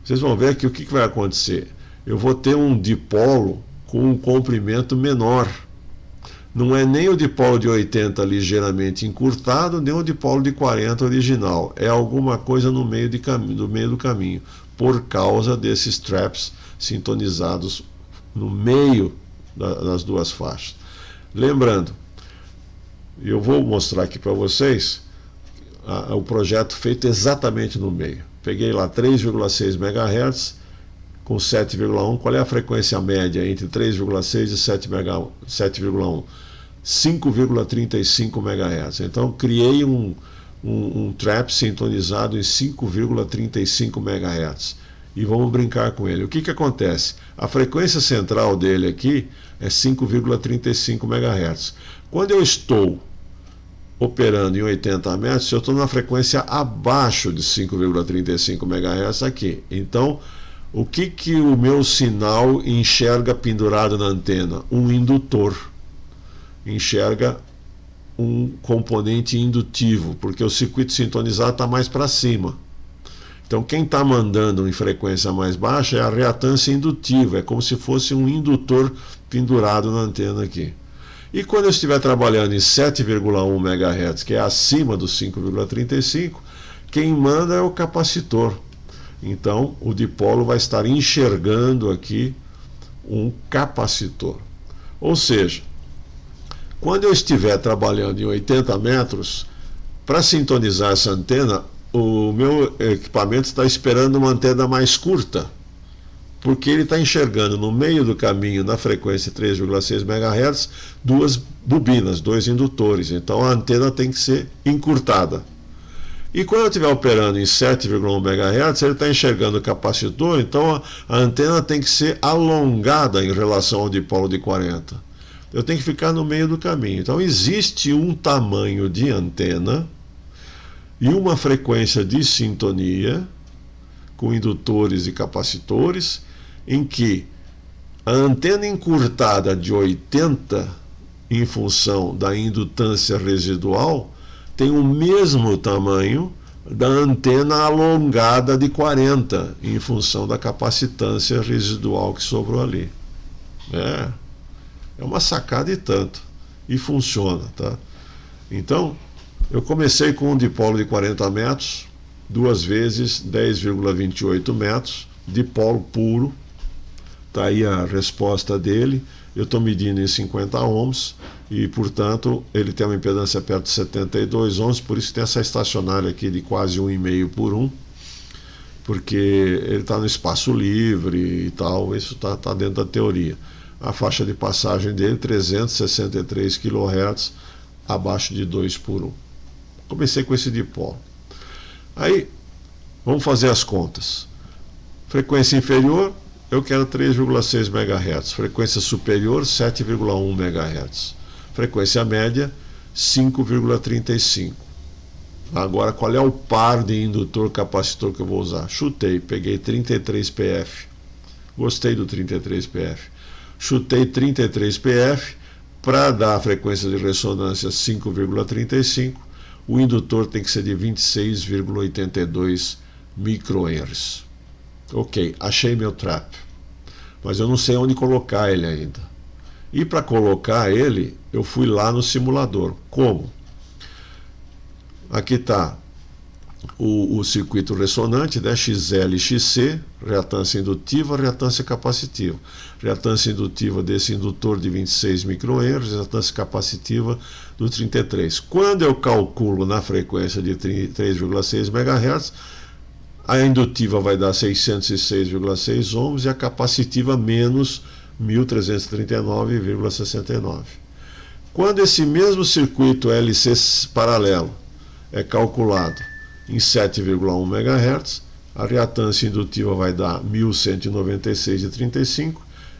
Speaker 1: Vocês vão ver que o que vai acontecer. Eu vou ter um dipolo com um comprimento menor. Não é nem o dipolo de 80 ligeiramente encurtado, nem o dipolo de 40 original. É alguma coisa no meio do caminho, por causa desses traps sintonizados no meio das duas faixas. Lembrando, eu vou mostrar aqui para vocês o projeto feito exatamente no meio. Peguei lá 3,6 MHz com 7,1. Qual é a frequência média entre 3,6 e 7,1? 5,35 MHz. Então criei um trap sintonizado em 5,35 MHz. E vamos brincar com ele. O que acontece? A frequência central dele aqui é 5,35 MHz. Quando eu estou operando em 80 metros, eu estou na frequência abaixo de 5,35 MHz aqui. Então, o que o meu sinal enxerga pendurado na antena? Um indutor. Enxerga um componente indutivo, porque o circuito sintonizado está mais para cima. Então, quem está mandando em frequência mais baixa é a reatância indutiva, é como se fosse um indutor pendurado na antena aqui. E quando eu estiver trabalhando em 7,1 MHz, que é acima dos 5,35, quem manda é o capacitor. Então, o dipolo vai estar enxergando aqui um capacitor. Ou seja, quando eu estiver trabalhando em 80 metros, para sintonizar essa antena, o meu equipamento está esperando uma antena mais curta, porque ele está enxergando no meio do caminho, na frequência 3,6 MHz, duas bobinas, dois indutores. Então a antena tem que ser encurtada. E quando eu estiver operando em 7,1 MHz, ele está enxergando o capacitor, então a antena tem que ser alongada em relação ao dipolo de 40. Eu tenho que ficar no meio do caminho. Então existe um tamanho de antena e uma frequência de sintonia com indutores e capacitores, em que a antena encurtada de 80, em função da indutância residual, tem o mesmo tamanho da antena alongada de 40, em função da capacitância residual que sobrou ali. É uma sacada e tanto. E funciona, tá? Então, eu comecei com um dipolo de 40 metros, duas vezes 10,28 metros, dipolo puro. Está aí a resposta dele. Eu estou medindo em 50 ohms e, portanto, ele tem uma impedância perto de 72 ohms, por isso tem essa estacionária aqui de quase 1,5 por 1, porque ele está no espaço livre e tal, isso está dentro da teoria. A faixa de passagem dele, 363 kHz, abaixo de 2 por 1. Comecei com esse dipolo. Aí, vamos fazer as contas. Frequência inferior, eu quero 3,6 MHz. Frequência superior, 7,1 MHz. Frequência média, 5,35. Agora, qual é o par de indutor capacitor que eu vou usar? Chutei, peguei 33 PF. Gostei do 33 PF. chutei 33 PF para dar a frequência de ressonância 5,35. O indutor tem que ser de 26,82 microhenries. Ok, achei meu trap, mas eu não sei onde colocar ele ainda. E para colocar ele, eu fui lá no simulador. Como? Aqui está o circuito ressonante, né? XL e XC, reatância indutiva, reatância capacitiva. Reatância indutiva desse indutor de 26 microhenries, reatância capacitiva do 33. Quando eu calculo na frequência de 3,6 MHz, a indutiva vai dar 606,6 ohms e a capacitiva menos 1339,69. Quando esse mesmo circuito LC paralelo é calculado em 7,1 MHz, a reatância indutiva vai dar 1196,35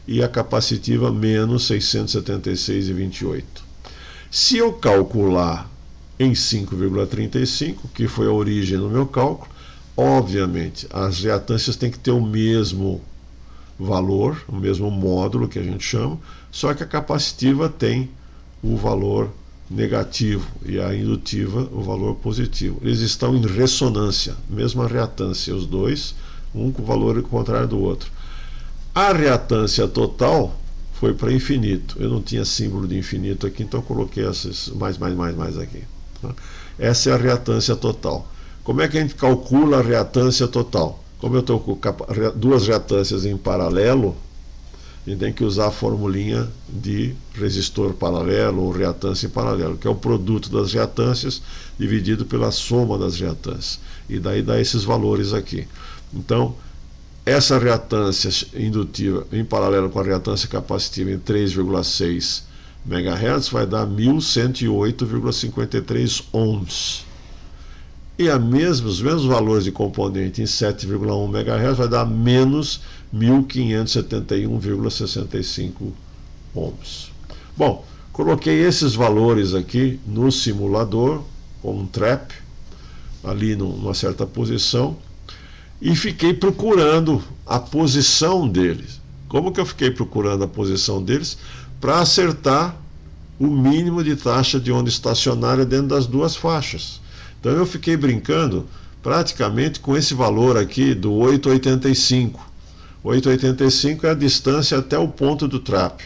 Speaker 1: e a capacitiva menos 676,28. Se eu calcular em 5,35, que foi a origem do meu cálculo, obviamente as reatâncias têm que ter o mesmo valor, o mesmo módulo que a gente chama, só que a capacitiva tem o valor negativo e a indutiva o valor positivo. Eles estão em ressonância, mesma reatância, os dois, um com o valor contrário do outro. A reatância total foi para infinito. Eu não tinha símbolo de infinito aqui, então eu coloquei esses mais aqui. Essa é a reatância total. Como é que a gente calcula a reatância total? Como eu estou com duas reatâncias em paralelo, a gente tem que usar a formulinha de resistor paralelo ou reatância em paralelo, que é o produto das reatâncias dividido pela soma das reatâncias. E daí dá esses valores aqui. Então, essa reatância indutiva em paralelo com a reatância capacitiva em 3,6 MHz vai dar 1108,53 ohms. E os mesmos valores de componente em 7,1 MHz vai dar menos 1571,65 ohms. Bom, coloquei esses valores aqui no simulador com um trap ali numa certa posição e fiquei procurando a posição deles. Como que eu fiquei procurando a posição deles? Para acertar o mínimo de taxa de onda estacionária dentro das duas faixas. Então eu fiquei brincando praticamente com esse valor aqui do 8,85. 8,85 é a distância até o ponto do trap.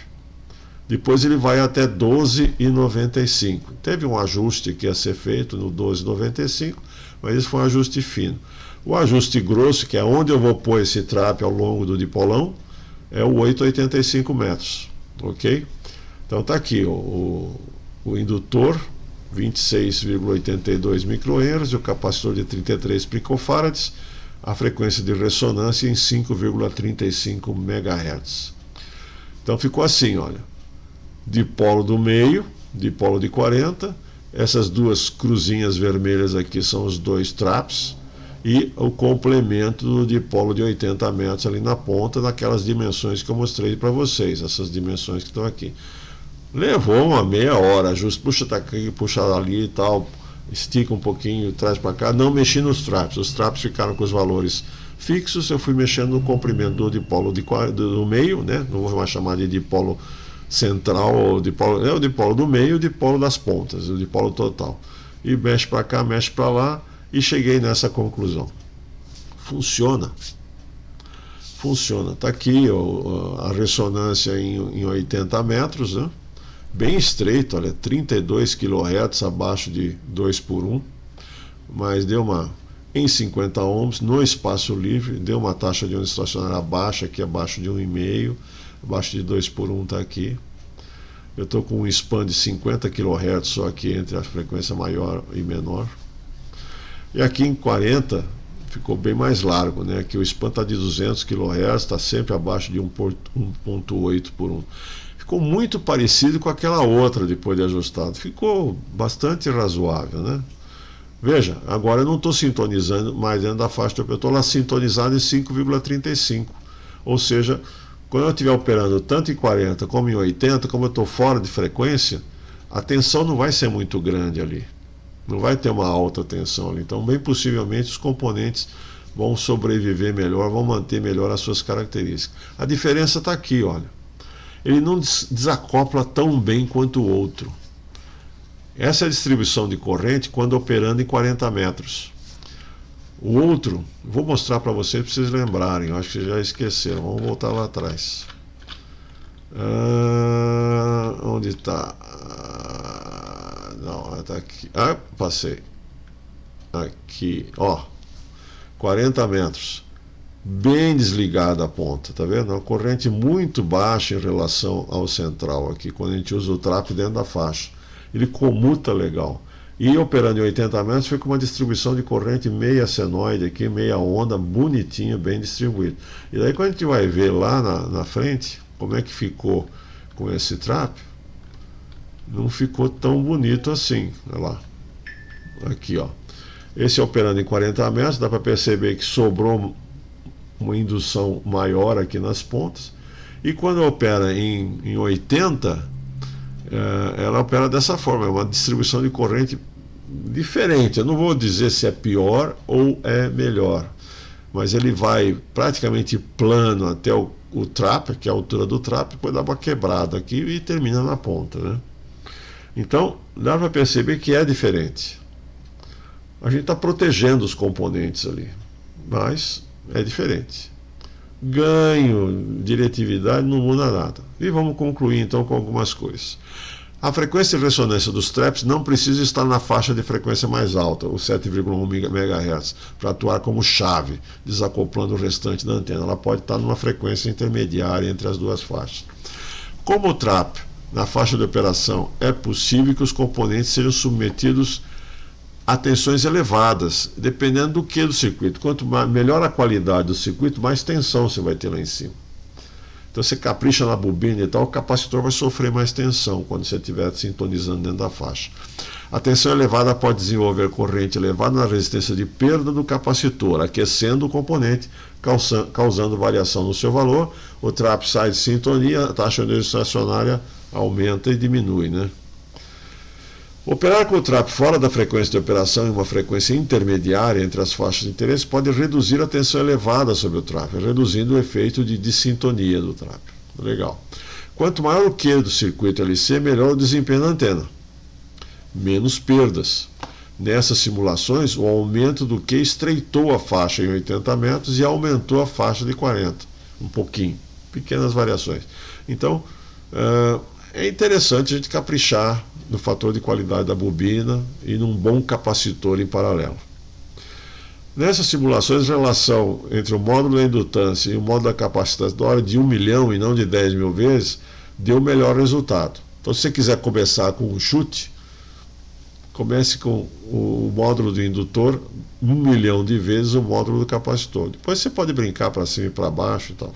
Speaker 1: Depois ele vai até 12,95. Teve um ajuste que ia ser feito no 12,95, mas esse foi um ajuste fino. O ajuste grosso, que é onde eu vou pôr esse trap ao longo do dipolão, é o 8,85 metros. Ok? Então está aqui o indutor, 26,82 microhenries, e o capacitor de 33 picofarads, a frequência de ressonância em 5,35 MHz. Então ficou assim, olha, dipolo do meio, dipolo de 40, essas duas cruzinhas vermelhas aqui são os dois traps, e o complemento do dipolo de 80 metros ali na ponta, daquelas dimensões que eu mostrei para vocês, essas dimensões que estão aqui. Levou uma meia hora, ajuste, puxa daqui, puxa ali e tal, estica um pouquinho, traz para cá, não mexi nos traps, os traps ficaram com os valores fixos, eu fui mexendo no comprimento do dipolo do meio, né? Não vou mais chamar de dipolo central, ou dipolo, é o dipolo do meio e o dipolo das pontas, o dipolo total. E mexe para cá, mexe para lá, e cheguei nessa conclusão. Funciona. Funciona. Está aqui a ressonância em 80 metros, né? Bem estreito, olha, 32 kHz abaixo de 2 por 1, mas deu em 50 ohms, no espaço livre, deu uma taxa de onda estacionária baixa, aqui abaixo de 1,5, abaixo de 2 por 1 está aqui. Eu estou com um span de 50 kHz só aqui entre a frequência maior e menor. E aqui em 40 ficou bem mais largo, né? Aqui o span está de 200 kHz, está sempre abaixo de 1,8 por 1. Ficou muito parecido com aquela outra depois de ajustado. Ficou bastante razoável, né? Veja, agora eu não estou sintonizando mais dentro da faixa, eu estou lá sintonizado em 5,35. Ou seja, quando eu estiver operando tanto em 40 como em 80, como eu estou fora de frequência, a tensão não vai ser muito grande ali. Não vai ter uma alta tensão ali. Então, bem possivelmente, os componentes vão sobreviver melhor, vão manter melhor as suas características. A diferença está aqui, olha. ele não desacopla tão bem quanto o outro. Essa é a distribuição de corrente quando operando em 40 metros. O outro, vou mostrar para vocês lembrarem, eu acho que vocês já esqueceram, vamos voltar lá atrás. Onde está? Não, está aqui. Passei. Aqui, ó. 40 metros. Bem desligada a ponta, tá vendo? Uma corrente muito baixa em relação ao central aqui, quando a gente usa o trap dentro da faixa. Ele comuta legal. E operando em 80 metros, fica uma distribuição de corrente meia senoide aqui, meia onda, bonitinha, bem distribuída. E daí quando a gente vai ver lá na frente, como é que ficou com esse trap, não ficou tão bonito assim. Olha lá. Aqui, ó. Esse operando em 40 metros, dá para perceber que sobrou uma indução maior aqui nas pontas. E quando opera em 80, ela opera dessa forma, é uma distribuição de corrente diferente. Eu não vou dizer se é pior ou é melhor, mas ele vai praticamente plano até o trap, que é a altura do trap, depois dá uma quebrada aqui e termina na ponta, né? Então, dá para perceber que é diferente. A gente está protegendo os componentes ali, mas é diferente. Ganho, diretividade, não muda nada. E vamos concluir então com algumas coisas. A frequência de ressonância dos traps não precisa estar na faixa de frequência mais alta, o 7,1 MHz, para atuar como chave, desacoplando o restante da antena. Ela pode estar numa frequência intermediária entre as duas faixas. Como o trap, na faixa de operação, é possível que os componentes sejam submetidos a tensões elevadas, dependendo do que do circuito. Quanto melhor a qualidade do circuito, mais tensão você vai ter lá em cima. Então você capricha na bobina e tal, o capacitor vai sofrer mais tensão quando você estiver sintonizando dentro da faixa. A tensão elevada pode desenvolver corrente elevada na resistência de perda do capacitor, aquecendo o componente, causando variação no seu valor. O trap sai de sintonia, a taxa de energia estacionária aumenta e diminui, né? Operar com o trap fora da frequência de operação em uma frequência intermediária entre as faixas de interesse pode reduzir a tensão elevada sobre o trap, reduzindo o efeito de dissintonia do trap. Legal. Quanto maior o Q do circuito LC, melhor o desempenho da antena. Menos perdas. Nessas simulações, o aumento do Q estreitou a faixa em 80 metros e aumentou a faixa de 40. Um pouquinho. Pequenas variações. Então, é interessante a gente caprichar no fator de qualidade da bobina e num bom capacitor em paralelo. Nessas simulações, a relação entre o módulo da indutância e o módulo da capacitância da hora de 1 milhão e não de 10 mil vezes deu o melhor resultado. Então, se você quiser começar com um chute, comece com o módulo do indutor 1 milhão de vezes o módulo do capacitor. Depois você pode brincar para cima e para baixo e tal.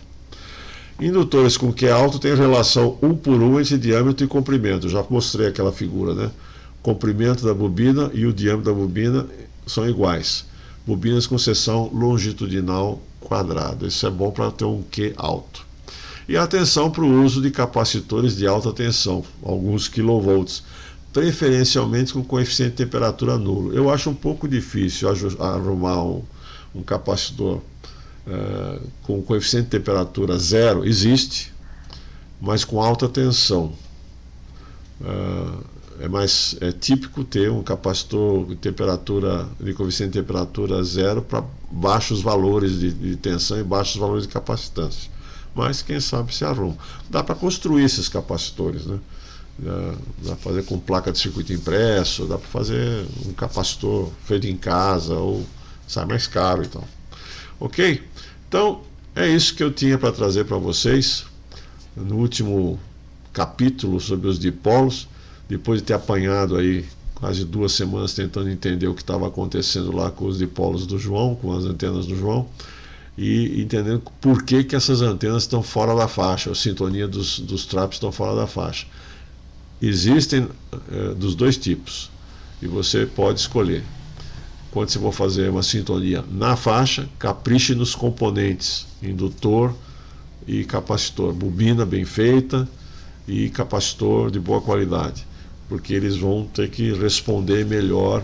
Speaker 1: Indutores com Q alto têm relação 1 por 1 entre diâmetro e comprimento. Eu já mostrei aquela figura, né? O comprimento da bobina e o diâmetro da bobina são iguais. Bobinas com seção longitudinal quadrada. Isso é bom para ter um Q alto. E atenção para o uso de capacitores de alta tensão, alguns kilovolts, preferencialmente com coeficiente de temperatura nulo. Eu acho um pouco difícil arrumar um capacitor com coeficiente de temperatura zero. Existe, mas com alta tensão. É típico ter um capacitor de coeficiente de temperatura zero para baixos valores de tensão e baixos valores de capacitância. Mas quem sabe se arruma. Dá para construir esses capacitores, né? Dá para fazer com placa de circuito impresso, dá para fazer um capacitor feito em casa, ou sai mais caro e tal. Ok? Então, é isso que eu tinha para trazer para vocês no último capítulo sobre os dipolos, depois de ter apanhado aí quase 2 semanas tentando entender o que estava acontecendo lá com os dipolos do João, com as antenas do João, e entendendo por que essas antenas estão fora da faixa, a sintonia dos traps estão fora da faixa. Existem dos dois tipos, e você pode escolher. Quando você for fazer uma sintonia na faixa, capriche nos componentes, indutor e capacitor, bobina bem feita e capacitor de boa qualidade, porque eles vão ter que responder melhor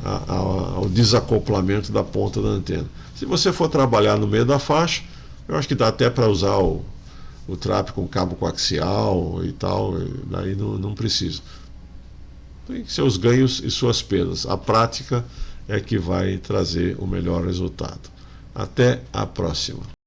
Speaker 1: ao desacoplamento da ponta da antena. Se você for trabalhar no meio da faixa, eu acho que dá até para usar o trap com cabo coaxial e tal, daí não precisa. Tem seus ganhos e suas perdas. A prática é que vai trazer o melhor resultado. Até a próxima.